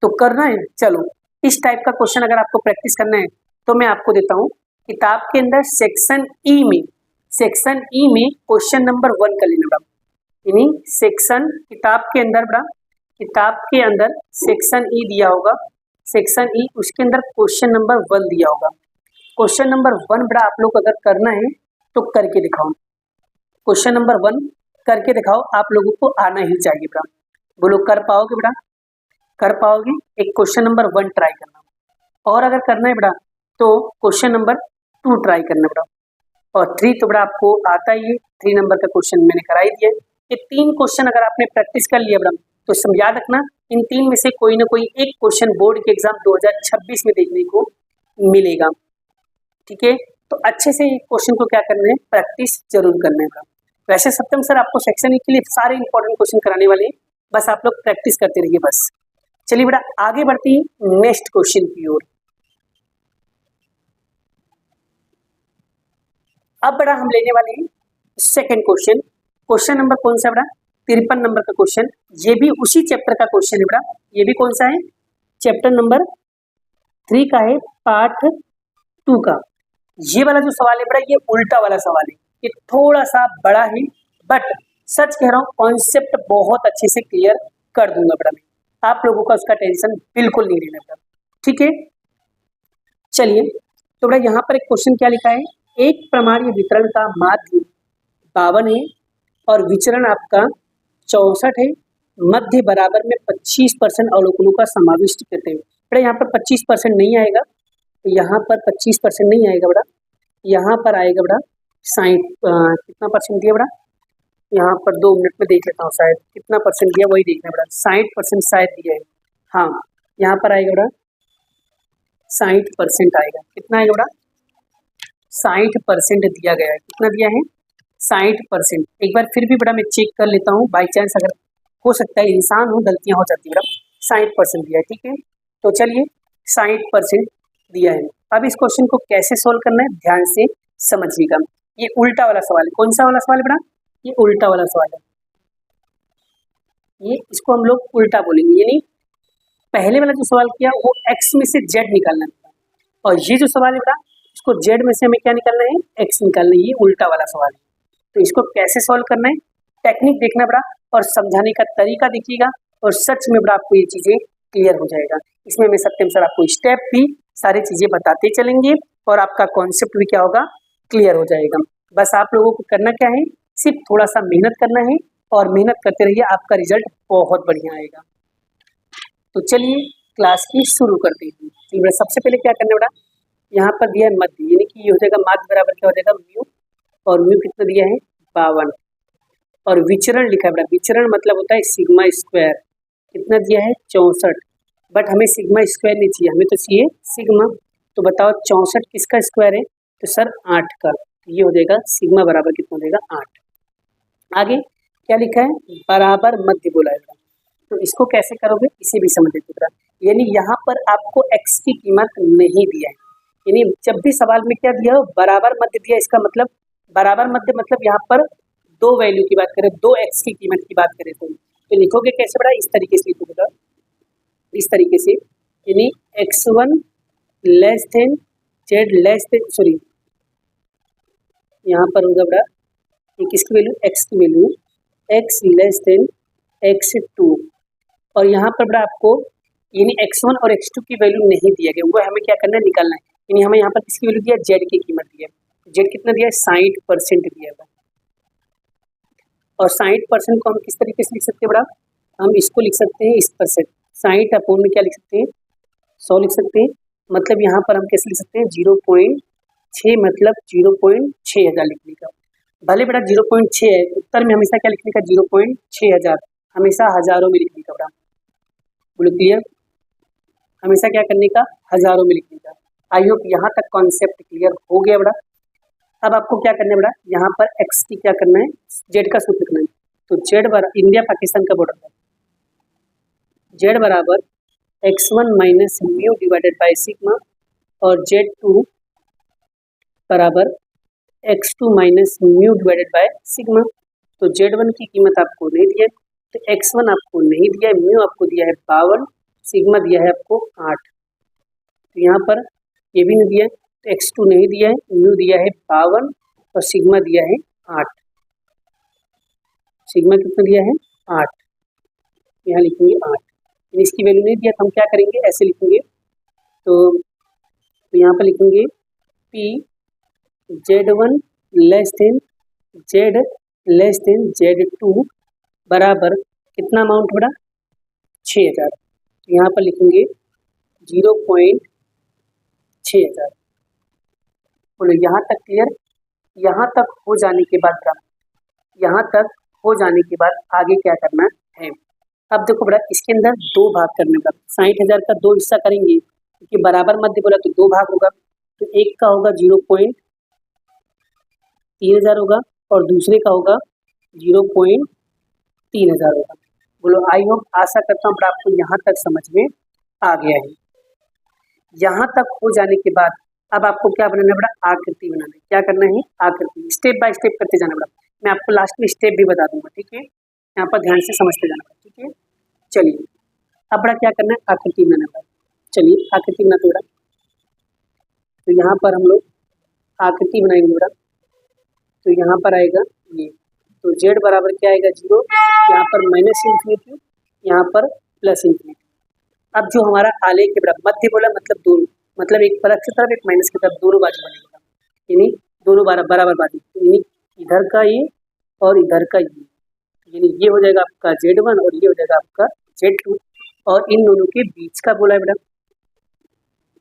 तो करना है। चलो इस टाइप का क्वेश्चन अगर आपको प्रैक्टिस करना है तो मैं आपको देता हूँ किताब के अंदर सेक्शन ई में क्वेश्चन नंबर 1 कर लेना बड़ा, यानी सेक्शन किताब के अंदर बड़ा, किताब के अंदर सेक्शन ई दिया होगा, सेक्शन ई उसके अंदर क्वेश्चन नंबर 1 दिया होगा। क्वेश्चन नंबर 1 बड़ा आप लोग अगर करना है तो करके दिखाओ, क्वेश्चन नंबर 1 करके दिखाओ, आप लोगों को आना ही चाहिए बड़ा। बोलो कर पाओगे बड़ा, कर पाओगे। एक क्वेश्चन नंबर 1 ट्राई करना, और अगर करना है बड़ा तो क्वेश्चन नंबर 2 ट्राई करना बड़ा, और 3 तो बड़ा आपको आता ही है, 3 नंबर का क्वेश्चन मैंने करा ही दिया। ये 3 क्वेश्चन अगर आपने प्रैक्टिस कर लिया बड़ा तो सब याद रखना, इन 3 में से कोई ना कोई एक क्वेश्चन बोर्ड के एग्जाम 2026 में देखने को मिलेगा, ठीक है। तो अच्छे से क्वेश्चन को क्या करना है, प्रैक्टिस जरूर करना है। वैसे सप्तम सर आपको सेक्शन के लिए सारे इंपॉर्टेंट क्वेश्चन कराने वाले हैं, बस आप लोग प्रैक्टिस करते रहिए बस। चलिए बेटा आगे बढ़ते हैं नेक्स्ट क्वेश्चन की ओर। अब बड़ा हम लेने वाले हैं सेकंड क्वेश्चन। क्वेश्चन नंबर कौन सा बड़ा, 53 नंबर का क्वेश्चन, ये भी उसी चैप्टर का क्वेश्चन है बड़ा। ये भी कौन सा है, चैप्टर नंबर 3 का है, पार्ट 2 का। ये वाला जो सवाल है बड़ा, ये उल्टा वाला सवाल है, ये थोड़ा सा बड़ा है, बट सच कह रहा हूँ कॉन्सेप्ट बहुत अच्छे से क्लियर कर दूंगा बड़ा मैं, आप लोगों का उसका टेंशन बिल्कुल नहीं लेना बड़ा, ठीक है। चलिए तो बड़ा यहाँ पर एक क्वेश्चन क्या लिखा है, एक प्रमाणीय वितरण का माध्य 52 है और विचरण आपका 64 है, मध्य बराबर में 25% अवलोकनों का समाविष्ट करते हुए। बेटा यहाँ पर 25% नहीं आएगा, यहाँ पर 25% नहीं आएगा बेटा, यहाँ पर आएगा बेटा 60 कितना परसेंट दिया बेटा, यहाँ पर 2 मिनट में देख लेता हूँ शायद कितना परसेंट दिया, वही देखना बेटा, 60% शायद दिया है। हाँ यहाँ पर आएगा बेटा 60% आएगा, कितना आएगा बेटा 60% दिया गया है, कितना दिया है 60%। एक बार फिर भी बेटा मैं चेक कर लेता हूँ, बाई चांस अगर हो सकता है, इंसान हो गलतियाँ हो जाती है बेटा, 60% दिया है, ठीक है। तो चलिए 60% दिया है। अब इस क्वेश्चन को कैसे सोल्व करना है ध्यान से समझिएगा। ये उल्टा वाला सवाल है, कौन सा वाला सवाल है बेटा, ये उल्टा वाला सवाल है, ये इसको हम लोग उल्टा बोलेंगे, यानी पहले वाला जो सवाल किया वो x में से z निकालना है, और ये जो सवाल है बेटा इसको z में से हमें क्या निकालना है, x निकालना है, ये उल्टा वाला सवाल है। तो इसको कैसे सॉल्व करना है, टेक्निक देखना बेटा और समझाने का तरीका देखिएगा, और सच में बेटा आपको ये चीज़ें क्लियर हो जाएगा। इसमें मैं सत्यम सर आपको स्टेप भी सारी चीज़ें बताते चलेंगे और आपका कॉन्सेप्ट भी क्या होगा, क्लियर हो जाएगा। बस आप लोगों को करना क्या है, सिर्फ थोड़ा सा मेहनत करना है, और मेहनत करते रहिए, आपका रिजल्ट बहुत बढ़िया आएगा। तो चलिए क्लास की शुरू करते हैं। तो सबसे पहले क्या करना है बेटा, यहाँ पर दिया है मध्य, यानी कि ये हो जाएगा माध्य बराबर क्या हो जाएगा म्यू, और म्यू कितना दिया है 52, और विचरण लिखा है बेटा, विचरण मतलब होता है सिग्मा स्क्वायर, कितना दिया है 64, बट हमें सिग्मा स्क्वायर नहीं चाहिए, हमें तो चाहिए सिग्मा। तो बताओ 64 किसका स्क्वायर है, तो सर 8 का, तो ये हो जाएगा सिग्मा बराबर कितना हो जाएगा 8। आगे क्या लिखा है, बराबर मध्य बोला है, तो इसको कैसे करोगे इसे भी समझ लेते हैं। यानी यहाँ पर आपको x की कीमत नहीं दिया है, यानी जब भी सवाल में क्या दिया हो बराबर मध्य दिया, इसका मतलब बराबर मध्य मतलब यहाँ पर दो वैल्यू की बात करें, दो x की कीमत की बात करें, तो लिखोगे कैसे बड़ा, इस तरीके से लिखोगे, इस तरीके से, यानी x1 less than z less than, sorry यहाँ पर होगा बड़ा ये किसकी वैल्यू, x की value, x less than x2, और यहाँ पर बड़ा आपको यानी x1 और x2 की वैल्यू नहीं दिया गया, वो हमें क्या करना है, निकालना है। यानी हमें यहाँ पर किसकी वैल्यू दिया, z की कीमत दिया है, z कितना दिया है 60% दिया है, और 60% को हम किस तरीके से लिख सकते हैं बड़ा, हम इसको लिख सकते हैं इस परसेंट, 60 अपॉन में क्या लिख सकते हैं 100 लिख सकते हैं, मतलब यहाँ पर हम कैसे लिख सकते हैं 0.6, मतलब 0.6000 लिखने का, भले बेटा 0.6 है, उत्तर में हमेशा क्या लिखने का 0.6000, हमेशा हजारों में लिखने का बेटा, बोलो क्लियर, हमेशा क्या करने का हजारों में लिखने का। आई होप यहाँ तक कॉन्सेप्ट क्लियर हो गया बेटा। अब आपको क्या करना है बेटा, यहाँ पर x की क्या करना है, z का सूत्र लिखना है, तो z बराबर इंडिया पाकिस्तान का बॉर्डर है, z बराबर x1 minus mu divided by sigma, और z2 बराबर x2 minus mu divided by sigma. तो z1 की कीमत आपको नहीं दिया है, तो x1 आपको नहीं दिया है, म्यू आपको दिया है 52, सिग्मा दिया है आपको 8, तो यहाँ पर ये भी नहीं दिया है, तो x2 नहीं दिया है, म्यू दिया है 52 और सिग्मा दिया है 8, सिग्मा कितना दिया है 8, यहाँ लिखेंगे 8, इसकी वैल्यू नहीं दिया तो हम क्या करेंगे, ऐसे लिखेंगे, तो यहाँ पर लिखेंगे p z1 less than z2 बराबर कितना अमाउंट बड़ा 6000, तो यहाँ पर लिखेंगे 0.6000। बोलो यहाँ तक क्लियर, यहाँ तक हो जाने के बाद बड़ा, यहाँ तक हो जाने के बाद आगे क्या करना है। अब देखो बड़ा इसके अंदर दो भाग करने का, 60,000 का दो हिस्सा करेंगे क्योंकि बराबर मध्य बोला तो दो भाग होगा, तो एक का होगा 0.3000 होगा और दूसरे का होगा 0.3000 होगा। बोलो आई होप, आशा करता हूँ आपको यहाँ तक समझ में आ गया है। यहाँ तक हो जाने के बाद अब आपको क्या बनाना पड़ा, आकृति बनाना है। क्या करना है, आकृति, स्टेप बाय स्टेप करते जाना पड़ा। मैं आपको लास्ट में स्टेप भी बता दूंगा, ठीक है, यहाँ पर ध्यान से समझते जाना पड़ा, ठीक है। चलिए अब बड़ा क्या करना है, आकृति बनाना पड़ा। चलिए आकृति बनाते बड़ा, तो यहाँ पर हम लोग आकृति बनाएंगे बड़ा, तो यहाँ पर आएगा ये, तो z बराबर क्या आएगा 0, यहाँ पर माइनस इंफिनिटी, यहाँ पर प्लस इंफिनिटी। अब जो हमारा आलेख है बराबर मध्य बोला मतलब दोनों, मतलब एक प्लस की तरफ एक माइनस की तरफ दोनों बाजू बनेगा, यानी दोनों बराबर बाजू, यानी इधर का ये और इधर का ये, यानी ये हो जाएगा आपका Z1 और ये हो जाएगा आपका Z2, और इन दोनों के बीच का बोला है बेटा,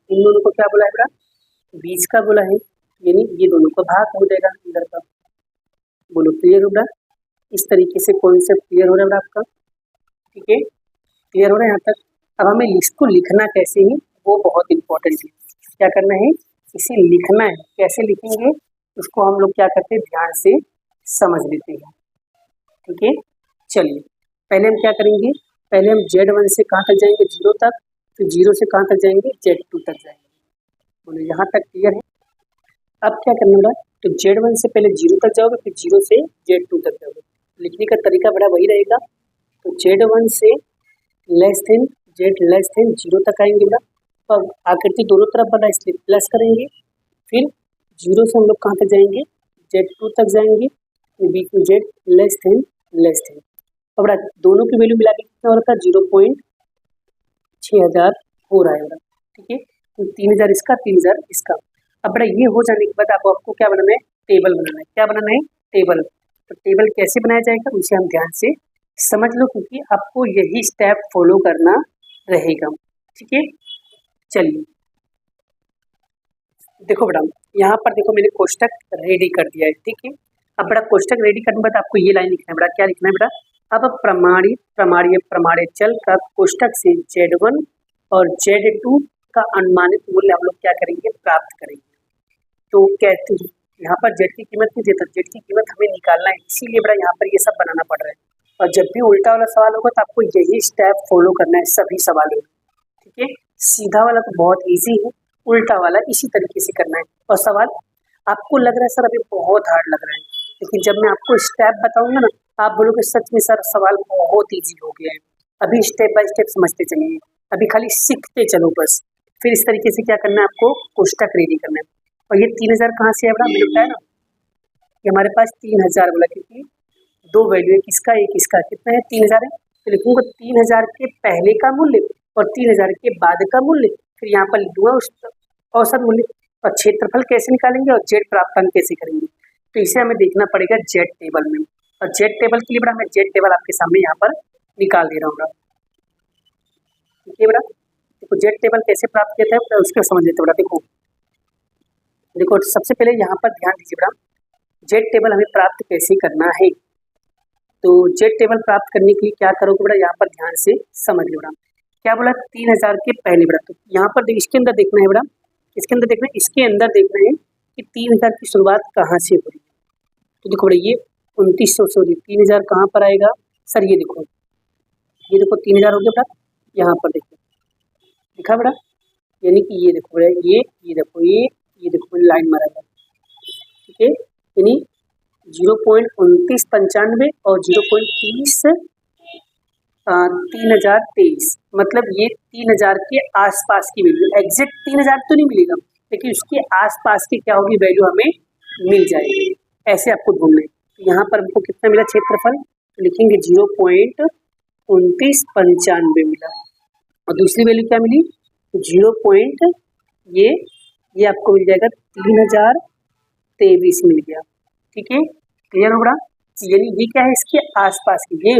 इन दोनों को क्या बोला है बेटा, बीच का बोला है, यानी ये दोनों का भाग हो जाएगा अंदर का। बोलो क्लियर हो बेटा? इस तरीके से कॉन्सेप्ट क्लियर हो रहा है बेटा आपका? ठीक है, क्लियर हो रहा है यहाँ तक? अब हमें इसको लिखना कैसे है वो बहुत इंपॉर्टेंट है। क्या करना है, इसे लिखना है। कैसे लिखेंगे उसको हम लोग क्या करते हैं, ध्यान से समझ लेते हैं। ठीक है, चलिए पहले हम क्या करेंगे, पहले हम Z1 से कहाँ तक जाएंगे, 0 तक, फिर 0 से कहाँ तक जाएंगे, Z2 तक जाएंगे। बोलो यहाँ तक क्लियर है? अब क्या करना बेटा, तो Z1 से पहले 0 तक जाओगे, फिर 0 से Z2 तक जाओगे। लिखने का तरीका बड़ा वही रहेगा। तो Z1 से लेस देन Z0 तक आएंगे बेटा, और आकृति दोनों तरफ बना इसलिए प्लस करेंगे। फिर 0 से हम लोग कहाँ तक जाएंगे, Z2 तक जाएंगे, बीच में Z लेस देन। अब बेटा दोनों की वैल्यू मिला के कितना हो रहा था, 0.6000 हो रहा है बेटा। ठीक है, तो 3000 इसका, 3000 इसका। अब बेटा ये हो जाने के बाद आपको क्या बनाना है, टेबल बनाना है। क्या बनाना है, टेबल। तो टेबल कैसे बनाया जाएगा उसे हम ध्यान से समझ लो, क्योंकि आपको यही स्टेप फॉलो करना रहेगा। ठीक है, चलिए देखो बेटा, यहाँ पर देखो मैंने कोष्टक रेडी कर दिया है। ठीक है, अब बेटा कोष्टक रेडी करने के बाद आपको ये लाइन लिखना है बेटा। क्या लिखना है बेटा, अब प्रमाणित चल का कोष्टक से Z1 और Z2 का अनुमानित मूल्य हम लोग क्या करेंगे, प्राप्त करेंगे। तो कहते हैं यहाँ पर Z की कीमत नहीं देता, Z की कीमत हमें निकालना है, इसीलिए बेटा यहाँ पर ये सब बनाना पड़ रहा है। और जब भी उल्टा वाला सवाल होगा तो आपको यही स्टेप फॉलो करना है सभी सवालों में। ठीक है, सीधा वाला तो बहुत ईजी है, उल्टा वाला इसी तरीके से करना है। और सवाल आपको लग रहा है सर अभी बहुत हार्ड लग रहा है, लेकिन जब मैं आपको स्टेप बताऊंगा ना, आप बोलोगे सच में सर सवाल बहुत ईजी हो गया है। अभी स्टेप बाय स्टेप समझते चलिए, अभी खाली सीखते चलो बस। फिर इस तरीके से क्या करना है, आपको कोष्टक रेडी करना है। और ये 3000 कहाँ से है बेटा, मैंने बताया ना कि हमारे पास 3000 बोला, क्योंकि दो वैल्यू है, किसका एक इसका, कितना है 3000 है। तो लिखूंगा 3000 के पहले का मूल्य और 3000 के बाद का मूल्य, फिर यहाँ पर लिख दूंगा उस औसत मूल्य। और क्षेत्रफल कैसे निकालेंगे और Z प्राप्त कैसे करेंगे, तो इसे हमें देखना पड़ेगा Z टेबल में। और Z टेबल के लिए बेटा मैं Z टेबल आपके सामने यहाँ पर निकाल दे रहा हूँ। ठीक है बेटा, देखो Z टेबल कैसे प्राप्त किया था उसको समझ लेते बेटा। देखो सबसे पहले यहाँ पर ध्यान दीजिए बेटा, Z टेबल हमें प्राप्त कैसे करना है। तो Z टेबल प्राप्त करने के लिए क्या करोगे बेटा, यहाँ पर ध्यान से समझ लो बेटा। क्या बोला, 3000 के पहले बेटा, तो यहाँ पर इसके अंदर देखना है बेटा, इसके अंदर देखना है, इसके अंदर देखना है कि 3000 की शुरुआत कहाँ से हो रही है। तो देखो बेटा ये 2900 3000 कहाँ पर आएगा सर, ये देखो 3000 हो गया बेटा। यहाँ पर देखो लिखा बेटा, यानी कि ये देखो बेटा, ये देखो लाइन मारा है। ठीक है, यानी 0.2995 और 0.30 3023, मतलब ये 3000 के आसपास की वैल्यू, एग्जैक्ट 3000 तो नहीं मिलेगा, लेकिन उसके आसपास की क्या होगी वैल्यू हमें मिल जाएगी। ऐसे आपको ढूंढना है। तो यहाँ पर हमको कितना मिला क्षेत्रफल, तो लिखेंगे 0.2995 मिला। और दूसरी वैल्यू क्या मिली, 0. ये आपको मिल जाएगा 3023 मिल गया। ठीक है, क्लियर होगा। यानी ये क्या है, इसके आसपास की, ये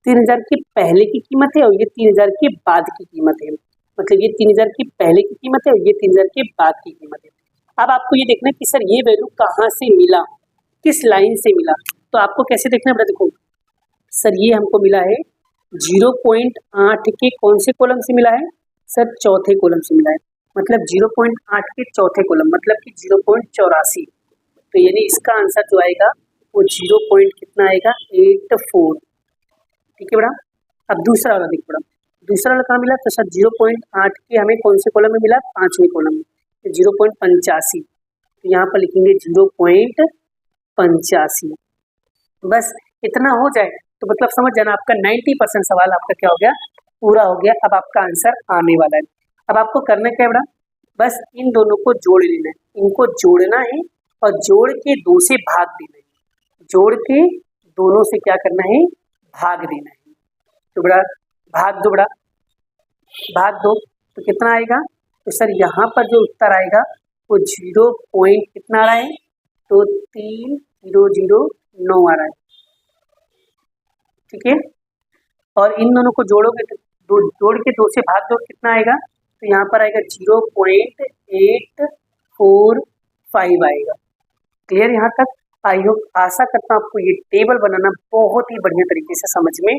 3000 के पहले की कीमत है और ये 3000 के बाद की कीमत है। मतलब ये 3000 की पहले की कीमत है और ये 3000 के बाद की कीमत है। अब आपको ये देखना है कि सर ये वैल्यू कहाँ से मिला, किस लाइन से मिला। तो आपको कैसे देखना है, देखो सर ये हमको मिला है 0.8 के कौन से कॉलम से मिला है सर, चौथे कॉलम से मिला है। मतलब 0.8 के चौथे कॉलम, मतलब कि 0.84। तो यानी इसका आंसर जो आएगा वो 0. कितना आएगा, 84। ठीक है बेटा। अब दूसरा वाला देखो बेटा, दूसरा वाला कहाँ मिला, तो सर 0.8 के हमें कौन से कॉलम में मिला, पांचवें कॉलम में, 0.85। तो यहाँ पर लिखेंगे 0.85। बस इतना हो जाए तो मतलब समझ जाना आपका 90% सवाल आपका क्या हो गया, पूरा हो गया। अब आपका आंसर आने वाला है। अब आपको करना क्या है बेटा, बस इन दोनों को जोड़ लेना है, इनको जोड़ना है और जोड़ के 2 से भाग देना है, जोड़ के दोनों से क्या करना है, भाग देना है। तो बेटा भाग दो बेटा, भाग दो तो कितना आएगा, तो सर यहाँ पर जो उत्तर आएगा वो 0. कितना आ रहा है, तो 3009 आ रहा है। ठीक है। और इन दोनों को जोड़ोगे तो जोड़ के 2 से भाग दो, कितना आएगा, तो यहाँ पर आएगा 0.845 आएगा। क्लियर यहाँ तक? आई होप, आशा करता हूँ आपको ये टेबल बनाना बहुत ही बढ़िया तरीके से समझ में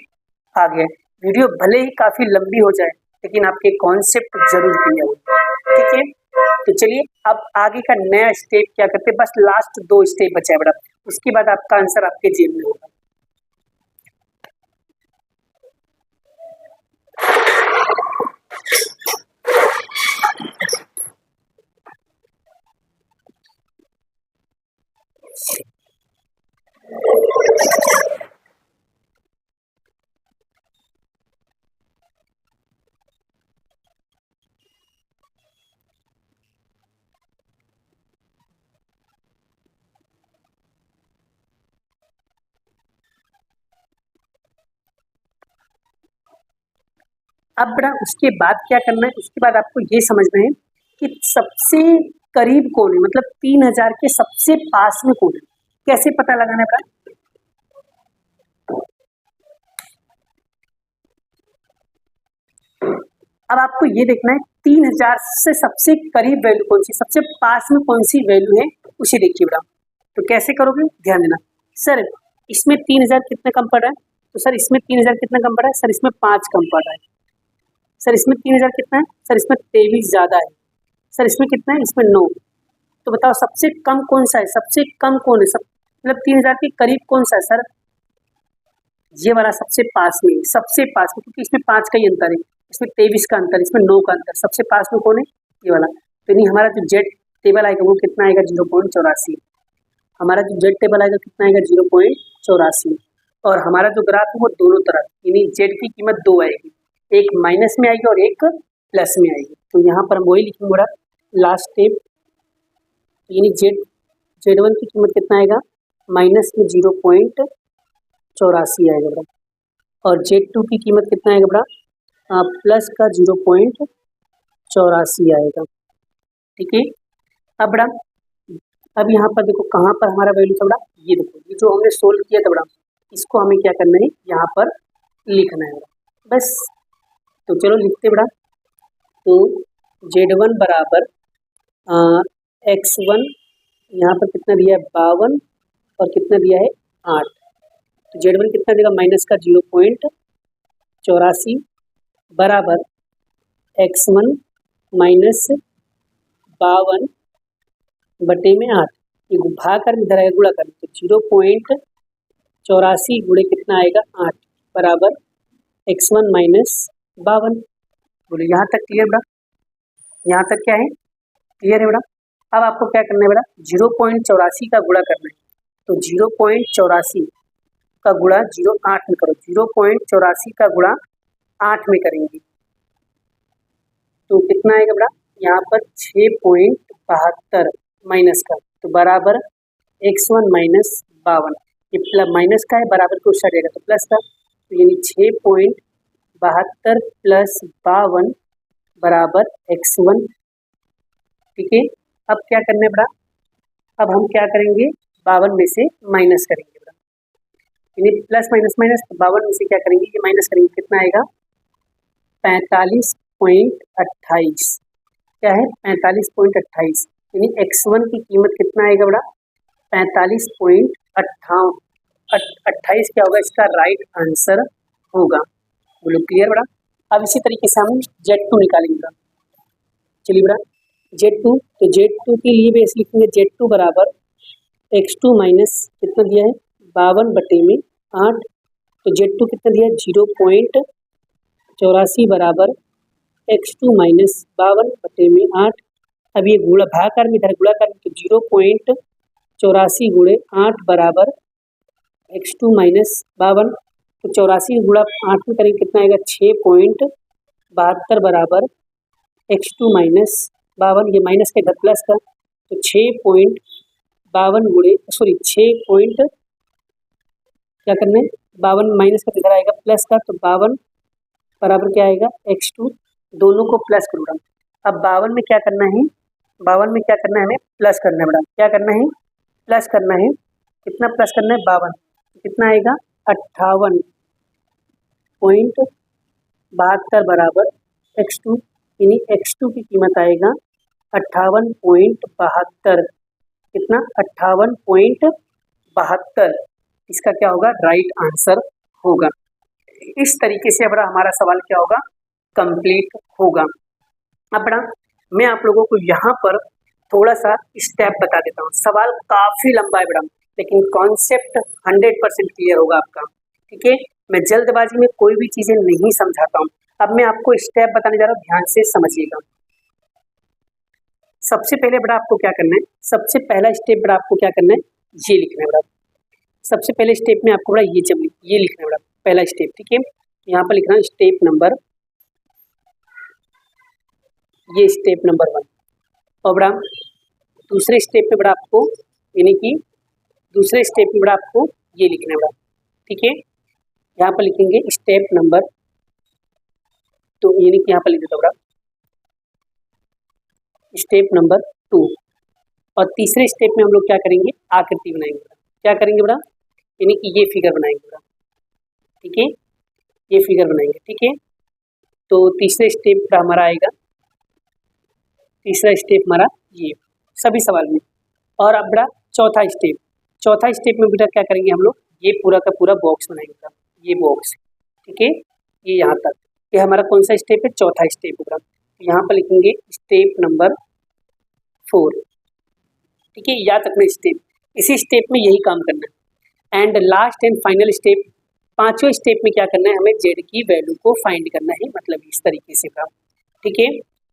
आ गया। वीडियो भले ही काफी लंबी हो जाए लेकिन आपके कॉन्सेप्ट जरूर क्लियर हो, ठीक है। तो चलिए अब आगे का नया स्टेप क्या करते हैं, बस लास्ट 2 स्टेप बचा है बड़ा, उसके बाद आपका आंसर आपके जेब में होगा। अब बड़ा उसके बाद क्या करना है, उसके बाद आपको ये समझना है कि सबसे करीब कौन है, मतलब 3000 के सबसे पास में कौन है। कैसे पता लगाना है बड़ा, अब आपको ये देखना है 3000 से सबसे करीब वैल्यू कौन सी, सबसे पास में कौन सी वैल्यू है उसे देखिए बड़ा। तो कैसे करोगे, ध्यान देना। सर इसमें 3000 कितना कम पड़ रहा है, तो सर इसमें 3000 कितना कम पड़ रहा है, सर इसमें 5 कम पड़ रहा है। सर इसमें 3000 कितना है, सर इसमें 23 ज़्यादा है। सर इसमें कितना है, इसमें 9। तो बताओ सबसे कम कौन सा है, सबसे कम कौन है, सब मतलब 3000 के करीब कौन सा है सर, ये वाला सबसे पास में, सबसे पास में, क्योंकि इसमें 5 का ही अंतर है, इसमें 23 का अंतर, इसमें 9 का अंतर, सबसे पास में कौन है, ये वाला। तो नहीं हमारा जो जेड टेबल आएगा वो कितना आएगा, 0.84। हमारा जो जेड टेबल आएगा कितना आएगा, 0.84। और हमारा जो ग्राफ है वो दोनों तरफ, यानी जेड की कीमत 2 आएगी, एक माइनस में आएगी और एक प्लस में आएगी। तो यहाँ पर हम वही लिखेंगे बड़ा लास्ट स्टेप, यानी Z1 की कीमत कितना आएगा, माइनस में 0.84 आएगा बड़ा, और Z2 की कीमत कितना आएगा बड़ा, प्लस का 0.84 आएगा, ठीक है। अब बड़ा अब यहाँ पर देखो कहाँ पर हमारा वैल्यू था बड़ा, ये देखो ये जो हमने सोल्व किया था बड़ा, इसको हमें क्या करना है, यहाँ पर लिखना है बस। तो चलो लिखते बड़ा। तो Z1 बराबर x1, यहाँ पर कितना दिया है 52 और कितना दिया है 8। तो Z1 कितना देगा, माइनस का 0.84 बराबर x1 माइनस 52 बटे में 8, ये भाग कर इधर आएगा गुणा कर, तो 0.84 गुणे कितना आएगा 8 बराबर x1 माइनस 52। बोले यहाँ तक क्लियर बड़ा, यहाँ तक क्या है क्लियर है बड़ा। अब आपको क्या करना है बड़ा, 0.84 का गुणा करना है, तो 0.84 का गुणा 8 में करो, 0.84 का गुणा 8 में करेंगे तो कितना आएगा बड़ा, यहाँ पर 6.72 माइनस का, तो बराबर x1 माइनस 52, ये प्लस माइनस का है, बराबर को उस जाएगा तो प्लस का, तो यानी 6.72 प्लस 52 बराबर x1, ठीक है। अब क्या करना है बड़ा, अब हम क्या करेंगे, 52 में से माइनस करेंगे बड़ा, यानी प्लस माइनस माइनस, तो 52 में से क्या करेंगे, ये माइनस करेंगे, कितना आएगा 45.28, क्या है 45.28, यानी x1 की कीमत कितना आएगा बड़ा, 45.28 क्या होगा, इसका राइट आंसर होगा। बोलो क्लियर बड़ा। अब इसी तरीके से हम Z2 निकालेंगे बड़ा। चलिए बड़ा Z2, तो Z2 के लिए भी ऐसे लिखेंगे, Z2 बराबर x2 माइनस कितना दिया है 52 बटे में 8, तो Z2 कितना दिया है 0.84 बराबर x2 माइनस 52 बटे में 8। अब ये गुणा भागाकार में इधर गुणा कर, तो 0.84 गुणे 8 बराबर x2 माइनस 52, तो 84 गुणा 8 में करेंगे कितना आएगा 6.72 बराबर x2 माइनस 52, ये माइनस का इधर प्लस का, तो 6.52 गुणे 6 क्या करना है 52 माइनस का इधर आएगा प्लस का, तो 52 बराबर क्या आएगा x2, दोनों को प्लस करूँगा। अब 52 में क्या करना है, 52 में क्या करना है, हमें प्लस करना है बड़ा, क्या करना है प्लस करना है, कितना प्लस करना है 52, कितना आएगा 58 58.72 बराबर x2, यानी x2 की कीमत आएगा 58.72। कितना? 58.72। इसका क्या होगा? राइट आंसर होगा। इस तरीके से अब हमारा सवाल क्या होगा? कंप्लीट होगा। अब बड़ा मैं आप लोगों को यहाँ पर थोड़ा सा स्टेप बता देता हूँ। सवाल काफी लंबा है बड़ा, लेकिन कॉन्सेप्ट 100% क्लियर होगा आपका। ठीक है, मैं जल्दबाजी में कोई भी चीजें नहीं समझाता हूँ। अब मैं आपको स्टेप बताने जा रहा हूँ, ध्यान से समझिएगा। सबसे पहले बड़ा आपको क्या करना है? सबसे पहला स्टेप बड़ा आपको क्या करना है? ये लिखना है बड़ा। सबसे पहले स्टेप में आपको बड़ा ये लिखना है बड़ा, पहला स्टेप। ठीक है, यहाँ पर लिखना है स्टेप नंबर, ये स्टेप नंबर 1। और बड़ा दूसरे स्टेप पे बड़ा आपको, यानी कि दूसरे स्टेप में बड़ा आपको ये लिखना है बड़ा। ठीक है, यहाँ पर लिखेंगे स्टेप नंबर, तो यानी कि यहाँ पर लिख देता बड़ा स्टेप नंबर 2। और तीसरे स्टेप में हम लोग क्या करेंगे? आकृति बनाएंगे। क्या करेंगे बड़ा? यानी कि ये फिगर बनाएंगे बड़ा। ठीक है, ये फिगर बनाएंगे। ठीक है, तो तीसरे स्टेप का हमारा आएगा, तीसरा स्टेप हमारा ये सभी सवाल में। और अब बड़ा चौथा स्टेप में बेटा क्या करेंगे हम लोग? ये पूरा का पूरा बॉक्स बनाएंगे, ये बॉक्स। ठीक है, ये यहाँ तक, ये हमारा कौन सा स्टेप है? चौथा स्टेप होगा। यहाँ पर लिखेंगे स्टेप नंबर 4। ठीक है, याद रखना स्टेप, इसी स्टेप में यही काम करना है। And last and final step, पांचवें स्टेप में क्या करना है? हमें जेड की वैल्यू को फाइंड करना है, मतलब इस तरीके से काम। ठीक है,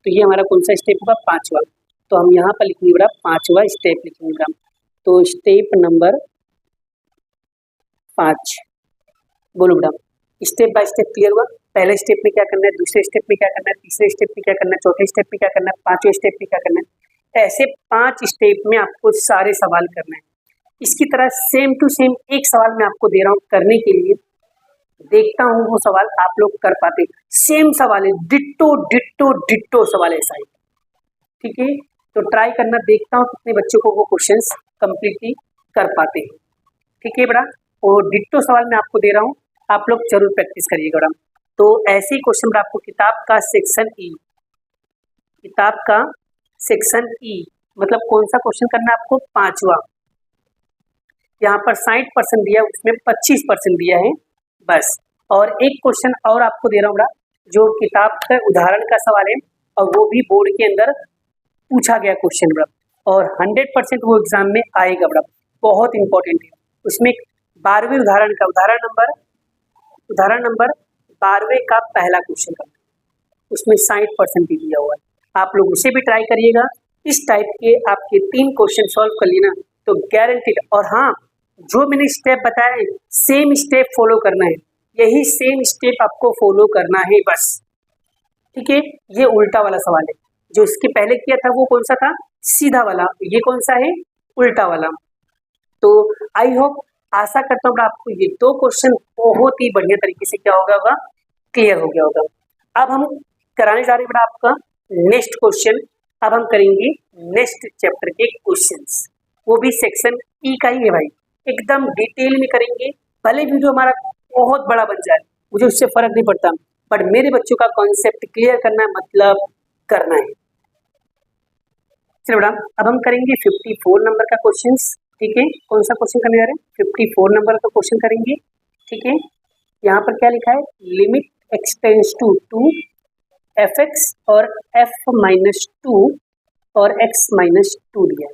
तो ये हमारा कौन सा स्टेप होगा? 5वां। तो हम यहाँ पर लिखेंगे बड़ा 5वां स्टेप लिखेंगे हम। तो स्टेप नंबर 5। बोलो बड़ा, स्टेप बाय स्टेप क्लियर हुआ? पहले स्टेप में क्या करना है, दूसरे स्टेप में क्या करना है, तीसरे स्टेप में क्या करना है, चौथे स्टेप में क्या करना है, पांचवें स्टेप में क्या करना है। ऐसे 5 स्टेप में आपको सारे सवाल करना है। इसकी तरह सेम टू सेम एक सवाल मैं आपको दे रहा हूँ करने के लिए, देखता हूँ वो सवाल आप लोग कर पाते। सेम सवाल है, डिट्टो डिट्टो डिट्टो सवाल ऐसा ही। ठीक है, तो ट्राई करना, देखता हूँ कितने बच्चों को वो क्वेश्चंस कंप्लीटली कर पाते हैं। ठीक है बड़ा, और डिट्टो सवाल मैं आपको दे रहा हूँ, आप लोग जरूर प्रैक्टिस करिएगा बड़ा। तो ऐसे ही क्वेश्चन आपको किताब का सेक्शन ई, किताब का सेक्शन ई मतलब कौन सा क्वेश्चन करना है आपको? 5वां। यहाँ पर 60% दिया, उसमें 25% दिया है बस। और एक क्वेश्चन और आपको दे रहा हूँ बड़ा, जो किताब का उदाहरण का सवाल है, और वो भी बोर्ड के अंदर पूछा गया क्वेश्चन बड़ा, और 100% वो एग्जाम में आएगा बड़ा, बहुत इंपॉर्टेंट है। उसमें 12वें उदाहरण का उदाहरण नंबर 12वें का पहला क्वेश्चन का, उसमें 60% भी दिया हुआ है। आप लोग उसे भी ट्राई करिएगा। इस टाइप के आपके 3 क्वेश्चन सॉल्व कर लेना तो गारंटीड। और हाँ, जो मैंने स्टेप बताया सेम स्टेप फॉलो करना है, यही सेम स्टेप आपको फॉलो करना है बस। ठीक है, ये उल्टा वाला सवाल है, जो इसके पहले किया था वो कौन सा था? सीधा वाला। ये कौन सा है? उल्टा वाला। तो आई होप, आशा करता हूँ आपको ये 2 क्वेश्चन बहुत ही बढ़िया तरीके से क्या होगा? क्लियर हो गया होगा। अब हम कराने जा रहे हैं आपका नेक्स्ट क्वेश्चन। अब हम करेंगे नेक्स्ट चैप्टर के क्वेश्चंस, वो भी सेक्शन ई का ही है भाई, एकदम डिटेल में करेंगे। भले वीडियो हमारा बहुत बड़ा बन जाए, मुझे उससे फर्क नहीं पड़ता, बट मेरे बच्चों का कॉन्सेप्ट क्लियर करना है, मतलब करना है। चलो बेटा, अब हम करेंगे 54 नंबर का क्वेश्चंस। ठीक है, कौन सा क्वेश्चन करने जा रहे हैं? 54 नंबर का क्वेश्चन करेंगे। ठीक है, यहाँ पर क्या लिखा है? लिमिट एक्सटेंड्स टू 2 fx और f-2 और x-2 दिया है।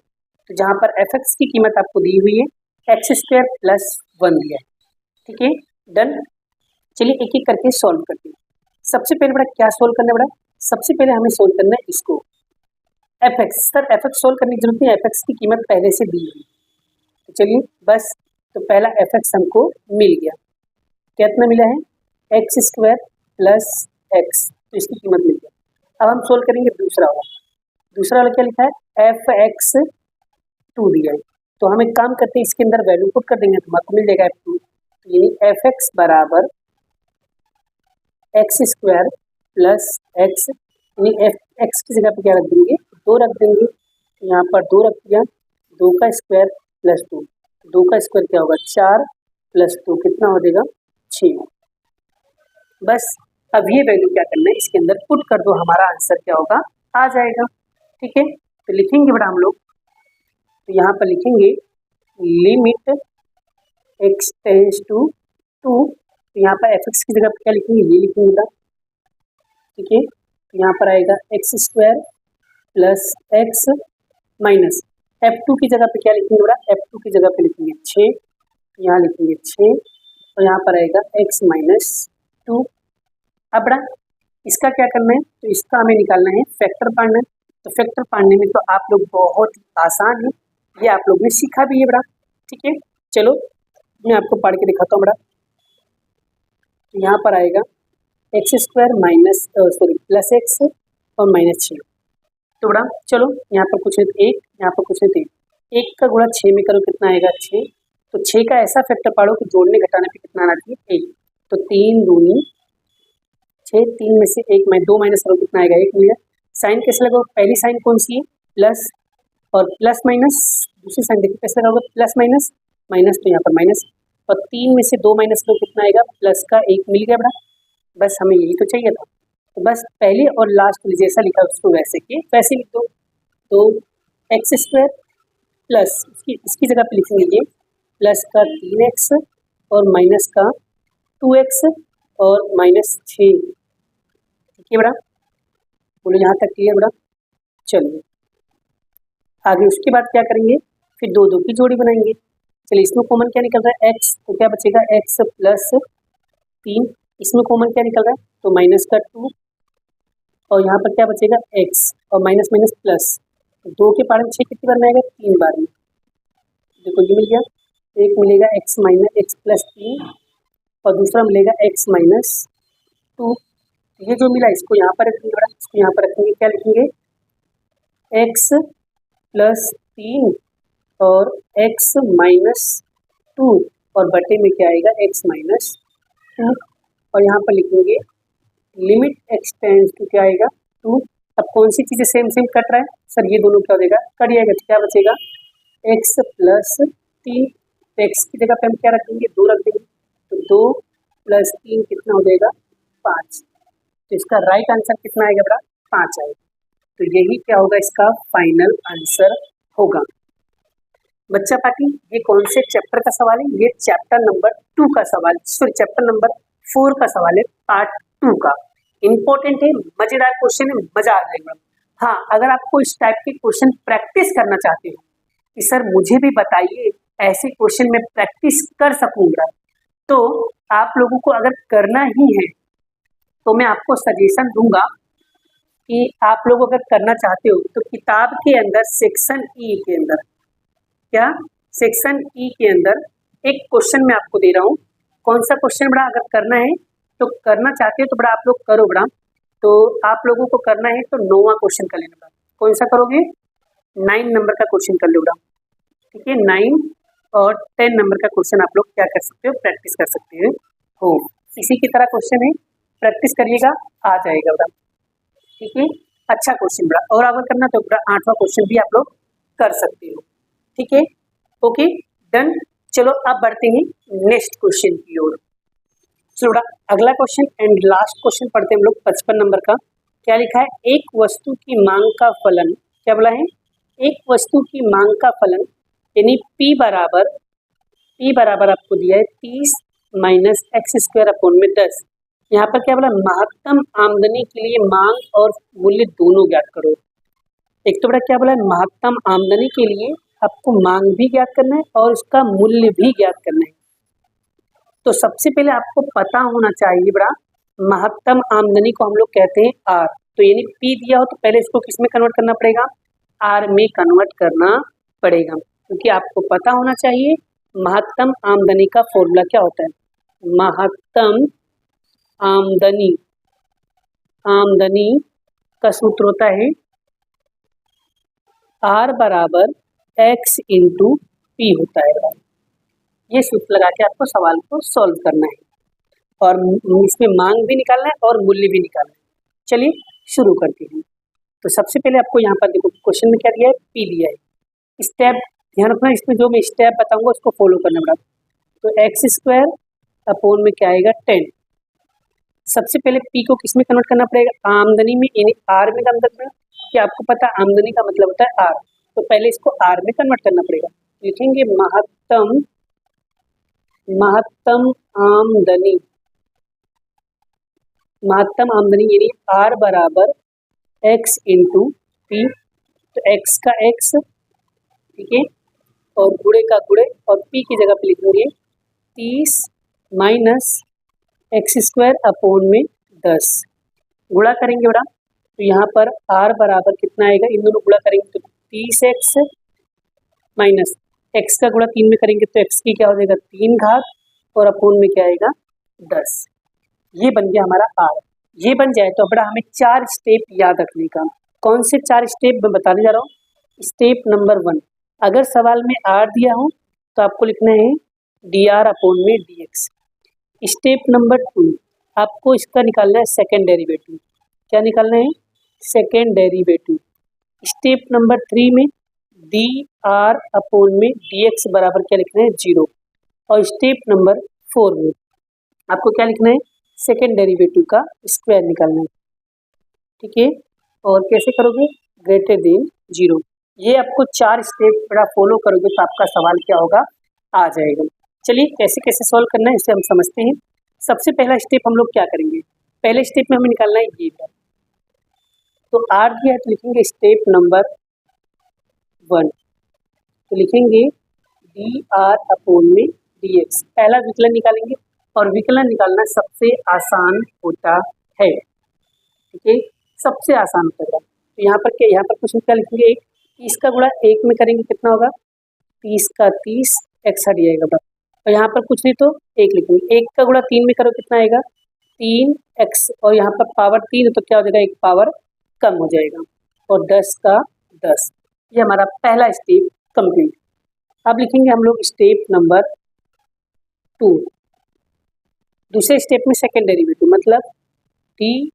तो जहाँ पर fx की कीमत आपको दी हुई है x² + 1 दिया है। ठीक है, डन। चलिए एक एक करके सॉल्व करते हैं। सबसे पहले बड़ा क्या सॉल्व करना है बड़ा? सबसे पहले हमें सॉल्व करना है इसको fx। सर fx सॉल्व करने की जरूरत नहीं, fx की कीमत पहले से दी हुई। तो चलिए बस, तो पहला fx हमको मिल गया। कितना मिला है? x² + x, तो इसकी कीमत मिल गया। अब हम सोल्व करेंगे दूसरा वाला क्या लिखा है? f(x)2 दिया है। तो हम एक काम करते हैं, इसके अंदर वैल्यू पुट कर देंगे तो आपको मिल जाएगा f2। तो यानी fx बराबर x² + x, यानी x की जगह पे क्या रख देंगे? 2 रख देंगे। यहाँ पर 2 रख दिया, 2 का स्क्वायर + 2, 2 का स्क्वायर क्या होगा? 4 + 2 कितना हो जाएगा? 6। बस अब ये वैल्यू क्या करना है, इसके अंदर पुट कर दो, हमारा आंसर क्या होगा, आ जाएगा। ठीक है, तो लिखेंगे बड़ा हम लोग, तो यहाँ पर लिखेंगे लिमिट x टेंस टू 2, तो यहाँ पर एफ एक्स की जगह पर क्या लिखेंगे, ये लिखेंगे बड़ा। ठीक है, तो यहाँ पर आएगा x square plus x minus F2 की जगह पे क्या लिखेंगे बड़ा, F2 की जगह पे लिखेंगे 6, यहाँ लिखेंगे 6 और यहाँ पर आएगा x माइनस 2। अब बड़ा इसका क्या करना है, तो इसका हमें निकालना है फैक्टर पढ़ना है, तो फैक्टर पढ़ने में तो आप लोग बहुत आसान है, ये आप लोग ने सीखा भी है बड़ा। ठीक है, चलो मैं आपको पढ़ के दिखाता हूँ बड़ा। तो यहाँ पर आएगा x square minus sorry plus x और माइनस 6। तो बड़ा चलो यहाँ पर कुछ नहीं तो 1, यहाँ पर कुछ नहीं तो 1 का गुणा 6 में करो कितना आएगा 6, तो 6 का ऐसा फैक्टर पाड़ो कि जोड़ने घटाने पे कितना आना चाहिए 1, तो 3 दूनी 6, 3 में से 1 2 माइनस करो कितना आएगा 1 मिलेगा। साइन कैसे लगाओ, पहली साइन कौन सी है प्लस, और प्लस माइनस दूसरी साइन देखिए कैसे लगाओगे प्लस माइनस माइनस, तो यहाँ पर माइनस, और 3 में से 2 माइनस करो कितना आएगा प्लस का 1 मिल गया बड़ा। बस हमें यही तो चाहिए था, तो बस पहले और लास्ट में जैसा लिखा उसको वैसे के वैसे लिख दो। तो एक्स स्क्वायर प्लस इसकी जगह पे लिखेंगे ये प्लस का 3x और माइनस का 2x और माइनस 6। ठीक है बड़ा, बोलो यहाँ तक क्लियर बड़ा। चलिए आगे उसके बाद क्या करेंगे, फिर दो दो की जोड़ी बनाएंगे। चलिए इसमें कॉमन क्या निकल रहा है x, तो क्या बचेगा x प्लस 3, इसमें कॉमन क्या निकल रहा है तो माइनस का 2, और यहाँ पर क्या बचेगा x और माइनस माइनस प्लस, तो 2 के पार में 6 कितनी बार में आएगा 3 बार में। देखो ये मिल गया, एक मिलेगा x माइनस एक्स प्लस 3 और दूसरा मिलेगा x माइनस 2। ये जो मिला इसको यहाँ पर रखेंगे बड़ा, इसको यहाँ पर रखेंगे, क्या लिखेंगे x प्लस 3 और x माइनस 2 और बटे में क्या आएगा x माइनस 2, और यहाँ पर लिखेंगे लिमिट x टेंस टू क्या आएगा 2। अब कौन सी चीज़ें सेम सेम कट रहा है सर, ये दोनों क्या हो जाएगा कट जाएगा, तो क्या बचेगा x प्लस 3, तो x की जगह पे हम क्या रखेंगे 2 रख देंगे, तो 2 प्लस 3 कितना हो जाएगा 5, तो इसका राइट आंसर कितना आएगा बड़ा 5 आएगा। तो यही क्या होगा इसका फाइनल आंसर होगा। बच्चा पार्टी ये कौन से चैप्टर का सवाल है, ये चैप्टर नंबर 2 का सवाल, सॉरी चैप्टर नंबर 4 का सवाल है, पार्ट 2 का। इंपॉर्टेंट है, मजेदार क्वेश्चन है, मजा आ जाएगा। हाँ, अगर आपको इस टाइप के क्वेश्चन प्रैक्टिस करना चाहते हो कि सर मुझे भी बताइए ऐसे क्वेश्चन में प्रैक्टिस कर सकूंगा, तो आप लोगों को अगर करना ही है तो मैं आपको सजेशन दूंगा कि आप लोग अगर करना चाहते हो तो किताब के अंदर सेक्शन ई के अंदर, क्या सेक्शन ई के अंदर एक क्वेश्चन मैं आपको दे रहा हूँ। कौन सा क्वेश्चन बड़ा, अगर करना है तो करना चाहते हो तो बड़ा आप लोग करो बड़ा, तो आप लोगों को करना है तो 9वां क्वेश्चन कर लेना बड़ा। कौन सा करोगे 9 नंबर का क्वेश्चन कर लो बड़ा। ठीक है, 9 और 10 नंबर का क्वेश्चन आप लोग क्या कर सकते हो प्रैक्टिस कर सकते हो। इसी की तरह क्वेश्चन है, प्रैक्टिस करिएगा आ जाएगा बड़ा। ठीक है, अच्छा क्वेश्चन बड़ा, और अगर करना तो बड़ा 8वां क्वेश्चन भी आप लोग कर सकते हो। ठीक है, ओके डन। चलो अब बढ़ते हैं नेक्स्ट क्वेश्चन की ओर। चलो बड़ा अगला क्वेश्चन एंड लास्ट क्वेश्चन पढ़ते हैं हम लोग 55 नंबर का। क्या लिखा है, एक वस्तु की मांग का फलन, क्या बोला है एक वस्तु की मांग का फलन यानी P बराबर आपको दिया है 30 माइनस एक्स स्क्वायर अपॉन में 10। यहाँ पर क्या बोला, महत्तम आमदनी के लिए मांग और मूल्य दोनों ज्ञात करो। एक तो बड़ा क्या बोला है, महत्तम आमदनी के लिए आपको मांग भी ज्ञात करना है और उसका मूल्य भी ज्ञात करना है। तो सबसे पहले आपको पता होना चाहिए बड़ा, महत्तम आमदनी को हम लोग कहते हैं आर, तो यानी पी दिया हो तो पहले इसको किस में कन्वर्ट करना पड़ेगा, आर में कन्वर्ट करना पड़ेगा, क्योंकि आपको पता होना चाहिए महत्तम आमदनी का फॉर्मूला क्या होता है। महत्तम आमदनी का सूत्र होता है आर बराबर एक्स इंटू पी होता है। ये सूत्र लगा के आपको सवाल को सॉल्व करना है और इसमें मांग भी निकालना है और मूल्य भी निकालना है। चलिए शुरू करते हैं। तो सबसे पहले आपको यहाँ पर देखो क्वेश्चन में क्या दिया है, पी दिया है। स्टेप ध्यान रखना, इसमें जो मैं स्टेप बताऊंगा उसको फॉलो करना पड़ेगा। तो एक्स स्क्वायर अपॉन में क्या आएगा 10, सबसे पहले पी को किस में कन्वर्ट करना पड़ेगा, आमदनी में, यानी आर में कन्वर्ट करना, कि आपको पता है आमदनी का मतलब होता है आर, तो पहले इसको आर में कन्वर्ट करना पड़ेगा। लिखेंगे महत्तम आमदनी, महत्तम आमदनी यानी आर बराबर एक्स इंटू पी, तो एक्स का एक्स, ठीक है, और गुणे का गुणे, और पी की जगह पे लिखेंगे 30 माइनस एक्स स्क्वायर अपॉन में 10, गुणा करेंगे बड़ा, तो यहाँ पर आर बराबर कितना आएगा, इन दोनों गुणा करेंगे तो 30x माइनस एक्स का गुणा 3 में करेंगे तो एक्स की क्या हो जाएगा 3 घात, और अपॉन में क्या आएगा 10। ये बन गया हमारा आर। ये बन जाए तो बड़ा हमें 4 स्टेप याद रखने का। कौन से 4 स्टेप मैं बताने जा रहा हूँ। स्टेप नंबर 1, अगर सवाल में आर दिया हो तो आपको लिखना है डी आर अपॉन में डी एक्स। स्टेप नंबर 2, आपको इसका निकालना है सेकेंड डेरिवेटिव। क्या निकालना है, सेकेंड डेरिवेटिव। स्टेप नंबर 3 में डी आर अपॉन में डी एक्स बराबर क्या लिखना है 0। और स्टेप नंबर 4 में आपको क्या लिखना है, सेकेंड डेरिवेटिव का स्क्वायर निकालना है, ठीक है। और कैसे करोगे, ग्रेटर देन 0। ये आपको 4 स्टेप बड़ा फॉलो करोगे तो आपका सवाल क्या होगा, आ जाएगा। चलिए कैसे कैसे सॉल्व करना है इसे हम समझते हैं। सबसे पहला स्टेप हम लोग क्या करेंगे, पहले स्टेप में हमें निकालना है ये पर, तो आर दिया है तो लिखेंगे स्टेप नंबर 1, तो लिखेंगे डी आर अपॉन में डी एक्स। पहला विकलन निकालेंगे, और विकलन निकालना सबसे आसान होता है, ठीक है, सबसे आसान होता है। तो यहाँ पर क्या, यहाँ पर कुछ क्या लिखेंगे, 30 का गुणा 1 में करेंगे कितना होगा 30 का 30, एक्स हट जाएगा, और यहाँ पर कुछ नहीं तो 1 लिखेंगे। 1 का गुणा 3 में करो कितना आएगा 3x, और यहाँ पर पावर 3 है तो क्या हो जाएगा, एक पावर कम हो जाएगा, और 10 का 10। ये हमारा पहला स्टेप कंप्लीट। अब लिखेंगे हम लोग स्टेप नंबर 2। दूसरे स्टेप में सेकेंड डेरिवेटिव, मतलब डी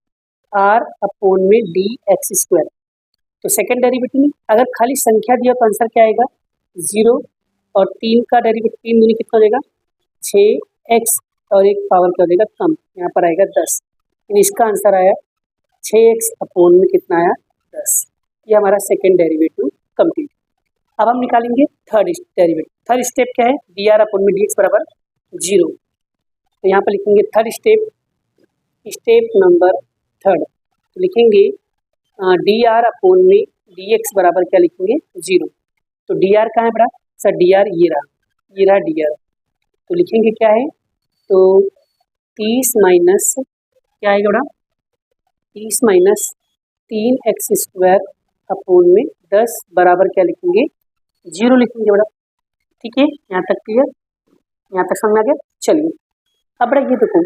आर अपॉन में डी एक्स स्क्वायर। तो सेकेंड डेरिवेटिव में अगर खाली संख्या दिया तो आंसर क्या आएगा 0, और 3 का डेरिवेटिव 3 दूनी कितना हो जाएगा 6x, और एक पावर क्या हो जाएगा कम, यहाँ पर आएगा 10। इसका आंसर आया 6x अपॉन में कितना आया 10। ये हमारा सेकेंड डेरिवेटिव कंप्लीट। अब हम निकालेंगे थर्ड डेरिवेटिव। थर्ड स्टेप क्या है, डी आर अपॉन में डी एक्स बराबर 0। तो यहाँ पर लिखेंगे थर्ड स्टेप, स्टेप नंबर 3, तो लिखेंगे डी आर अपॉन में डी एक्स बराबर क्या लिखेंगे 0। तो डी आर कहाँ है बड़ा सर, डी आर ये रहा डी आर। तो लिखेंगे क्या है, तो 30 माइनस क्या आएगा बड़ा 30 माइनस 3x स्क्वायर अपॉन में 10 बराबर क्या लिखेंगे 0 लिखेंगे बड़ा, ठीक है। यहाँ तक क्लियर, यहाँ तक समझ आ गया। चलिए अब बड़ा ये देखो,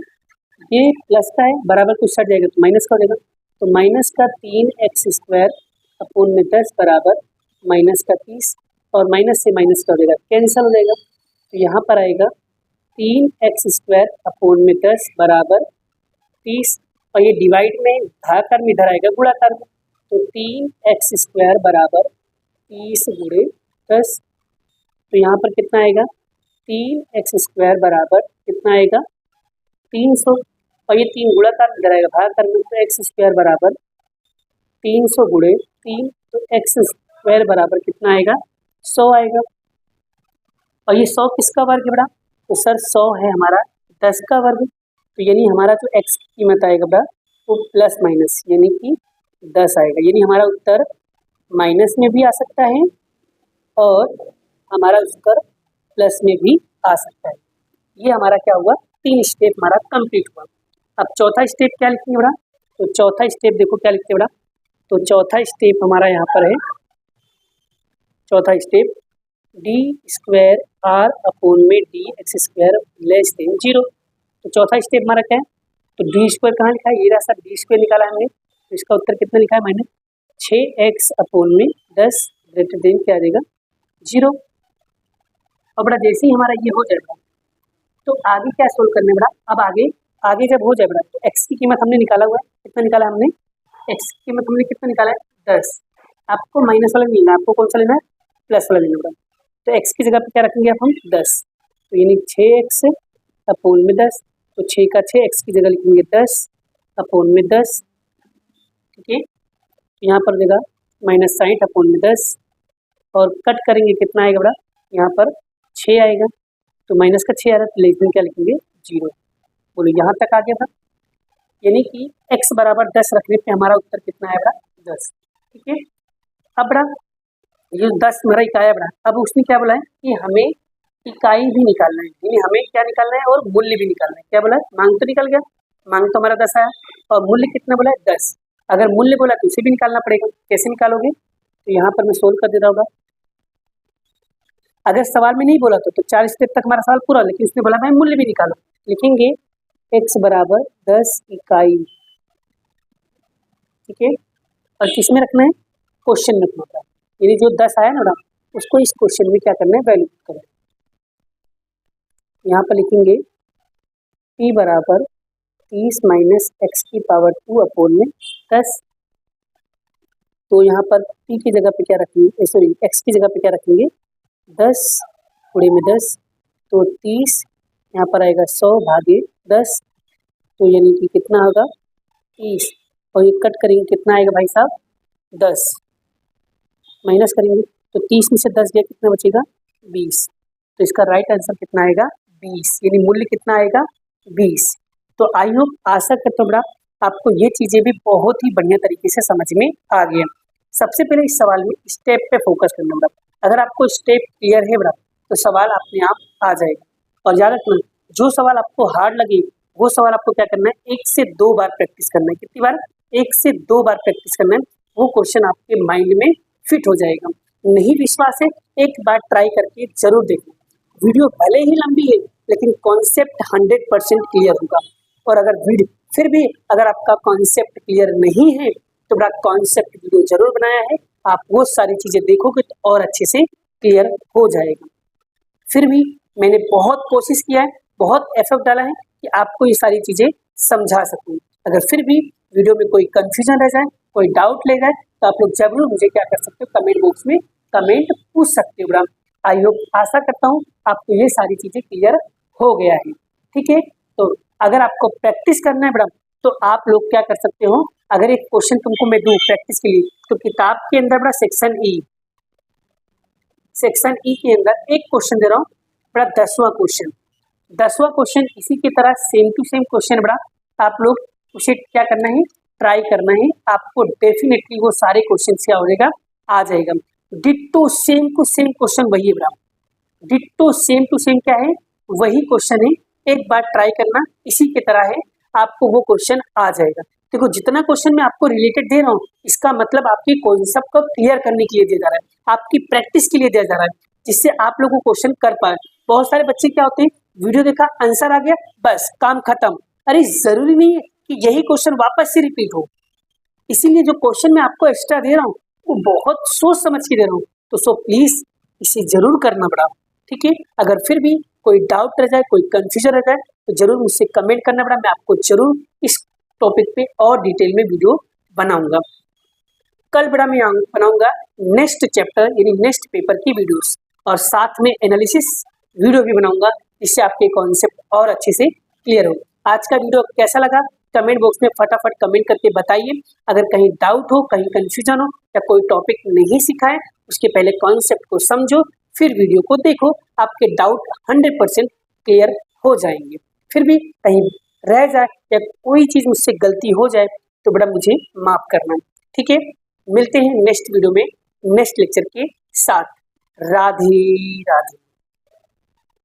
ये प्लस का है, बराबर कुछ सट जाएगा तो माइनस का हो जाएगा, तो माइनस का 3x स्क्वायर अपॉन में 10 बराबर माइनस का 30, और माइनस से माइनस का हो जाएगा कैंसिल हो जाएगा, तो यहाँ पर आएगा 3x स्क्वायर अपॉन में 10 बराबर 30, और ये डिवाइड में भागाकार में इधर आएगा गुणाकार में, तो 3x स्क्वायर बराबर 30 गुणे 10, तो यहाँ पर कितना आएगा 3x स्क्वायर बराबर कितना आएगा 300, और ये 3 गुणाकार में इधर आएगा भागाकार में, तो x स्क्वायर बराबर 300 गुणे 3, तो x स्क्वायर बराबर कितना आएगा 100 आएगा। और ये 100 किसका वर्ग है बड़ा, तो सर 100 है हमारा 10 का वर्ग, तो यानी हमारा जो x की कीमत आएगा बड़ा वो प्लस माइनस यानी कि 10 आएगा, यानी हमारा उत्तर माइनस में भी आ सकता है और हमारा उत्तर प्लस में भी आ सकता है। ये हमारा क्या हुआ, 3 स्टेप हमारा कंप्लीट हुआ। अब चौथा स्टेप क्या लिखेंगे बड़ा, तो चौथा स्टेप देखो क्या लिखते हैं बड़ा, तो चौथा स्टेप हमारा यहाँ पर है, चौथा step d square r upon में d x square less than 0। तो चौथा स्टेप हमारा क्या है, तो डी स्क्वायर कहाँ लिखा है, ये रहा सर डी स्क्वायर निकाला हमने, तो इसका उत्तर कितना लिखा है मैंने 6x अपॉन में 10 ग्रेटर देन क्या आ जाएगा 0। और बड़ा जैसे ही हमारा ये हो जाएगा तो आगे क्या सोल्व करने बड़ा, अब आगे जब हो जाए बड़ा तो x की कीमत हमने निकाला हुआ है, कितना निकाला हमने x की कीमत हमने कितना निकाला है 10। आपको माइनस वाला नहीं लेना, आपको कौन सा लेना है प्लस वाला लेना बड़ा, तो x की जगह पे क्या रखेंगे आप हम 10, तो यानी 6x अपॉन में 10, तो 6 का 6 x की जगह लिखेंगे 10 अपोन में 10, ठीक है। यहाँ पर देगा -60 अपोन में 10 और कट करेंगे कितना आएगा बड़ा, यहाँ पर 6 आएगा, तो माइनस का 6 आ रहा है तो लेस देन क्या लिखेंगे 0। बोलो यहाँ तक आ गया था, यानी कि x बराबर 10 रखने पे हमारा उत्तर कितना आया बड़ा 10, ठीक है। अब बड़ा ये 10 मेरा इकाई है बड़ा, अब उसने क्या बोला है कि हमें इकाई भी निकालना है, यानी हमें क्या निकालना है और मूल्य भी निकालना है। क्या बोला है, मांग तो निकल गया, मांग तो हमारा 10 आया और मूल्य कितना बोला है 10। अगर मूल्य बोला तो उसे भी निकालना पड़ेगा, कैसे निकालोगे, तो यहाँ पर मैं सोल्व कर देता होगा। अगर सवाल में नहीं बोला तो 4 स्टेप तक हमारा सवाल पूरा, लेकिन उसने बोला भाई मूल्य भी निकालो, लिखेंगे x बराबर 10 इकाई, ठीक है। और किस में रखना है, क्वेश्चन में रखना है, यानी जो 10 आया ना उसको इस क्वेश्चन में क्या करना है, वैल्यू करना है। यहाँ पर लिखेंगे p बराबर 30 माइनस एक्स की पावर 2 अपोन में 10, तो यहाँ पर p की जगह पे क्या रखेंगे, सॉरी x की जगह पे क्या रखेंगे 10 गुणे में 10, तो 30, यहाँ पर आएगा 100 भागे 10, तो यानी कि कितना होगा 30, और ये कट करेंगे कितना आएगा भाई साहब 10, माइनस करेंगे तो 30 में से 10 गया कितना बचेगा 20, तो इसका राइट आंसर कितना आएगा 20, यानी मूल्य कितना आएगा 20। तो आई होप, आशा करता हूँ बड़ा आपको ये चीज़ें भी बहुत ही बढ़िया तरीके से समझ में आ गई। सबसे पहले इस सवाल में स्टेप पे फोकस करना बड़ा, अगर आपको स्टेप क्लियर है बड़ा तो सवाल अपने आप आ जाएगा। और याद रखना, जो सवाल आपको हार्ड लगे वो सवाल आपको क्या करना है, 1 से 2 बार प्रैक्टिस करना है। कितनी बार, 1 से 2 बार प्रैक्टिस करना है, वो क्वेश्चन आपके माइंड में फिट हो जाएगा। नहीं विश्वास है, एक बार ट्राई करके जरूर देखो। वीडियो भले ही लंबी है लेकिन कॉन्सेप्ट 100% क्लियर होगा। और अगर फिर भी अगर आपका कॉन्सेप्ट क्लियर नहीं है तो बड़ा कॉन्सेप्ट वीडियो जरूर बनाया है, आप वो सारी चीज़ें देखोगे तो और अच्छे से क्लियर हो जाएगा। फिर भी मैंने बहुत कोशिश किया है, बहुत एफर्ट डाला है कि आपको ये सारी चीज़ें समझा सकूँ। अगर फिर भी वीडियो में कोई कंफ्यूजन रह जाए, कोई डाउट ले जाए तो आप लोग जरूर मुझे क्या कर सकते हो, कमेंट बॉक्स में कमेंट पूछ सकते हो बड़ा। आई होप, आशा करता हूँ आपको ये सारी चीज़ें क्लियर हो गया है, ठीक है। तो अगर आपको प्रैक्टिस करना है बड़ा तो आप लोग क्या कर सकते हो, अगर एक क्वेश्चन तुमको मैं दूँ प्रैक्टिस के लिए, तो किताब के अंदर बड़ा सेक्शन ई के अंदर एक क्वेश्चन दे रहा हूँ बड़ा, 10वां क्वेश्चन इसी की तरह सेम टू सेम क्वेश्चन बड़ा, आप लोग उसे क्या करना है, ट्राई करना है, आपको डेफिनेटली वो सारे क्वेश्चन क्या हो जाएगा, आ जाएगा। Ditto same to same question वही है बड़ा, डिट्टो सेम टू सेम क्या है, वही क्वेश्चन है। एक बार ट्राई करना, इसी की तरह है, आपको वो क्वेश्चन आ जाएगा। देखो जितना क्वेश्चन मैं आपको रिलेटेड दे रहा हूँ इसका मतलब आपकी कॉन्सेप्ट को क्लियर करने के लिए दिया जा रहा है, आपकी प्रैक्टिस के लिए दिया जा रहा है, जिससे आप लोग वो क्वेश्चन कर पाए। बहुत सारे बच्चे क्या होते हैं, वीडियो देखा आंसर आ गया बस काम खत्म। अरे जरूरी नहीं है कि यही क्वेश्चन वापस से रिपीट हो, इसीलिए जो क्वेश्चन मैं आपको एक्स्ट्रा दे रहा हूँ वो बहुत सोच समझ के दे रहा हूँ, तो सो प्लीज इसे जरूर करना पड़ा, ठीक है। अगर फिर भी कोई डाउट रह जाए, कोई कंफ्यूजन रह जाए तो जरूर मुझसे कमेंट करना पड़ा, मैं आपको जरूर इस टॉपिक पे और डिटेल में वीडियो बनाऊंगा। कल बड़ा मैं बनाऊंगा नेक्स्ट चैप्टर यानी नेक्स्ट पेपर की वीडियोस, और साथ में एनालिसिस वीडियो भी बनाऊंगा, जिससे आपके कॉन्सेप्ट और अच्छे से क्लियर हो। आज का वीडियो कैसा लगा कमेंट बॉक्स में फटाफट कमेंट करके बताइए। अगर कहीं डाउट हो, कहीं कंफ्यूजन हो या कोई टॉपिक नहीं सीखा है, उसके पहले कॉन्सेप्ट को समझो फिर वीडियो को देखो, आपके डाउट 100% क्लियर हो जाएंगे। फिर भी कहीं रह जाए या कोई चीज़ मुझसे गलती हो जाए तो बड़ा मुझे माफ़ करना, ठीक है। मिलते हैं नेक्स्ट वीडियो में नेक्स्ट लेक्चर के साथ। राधे राधे।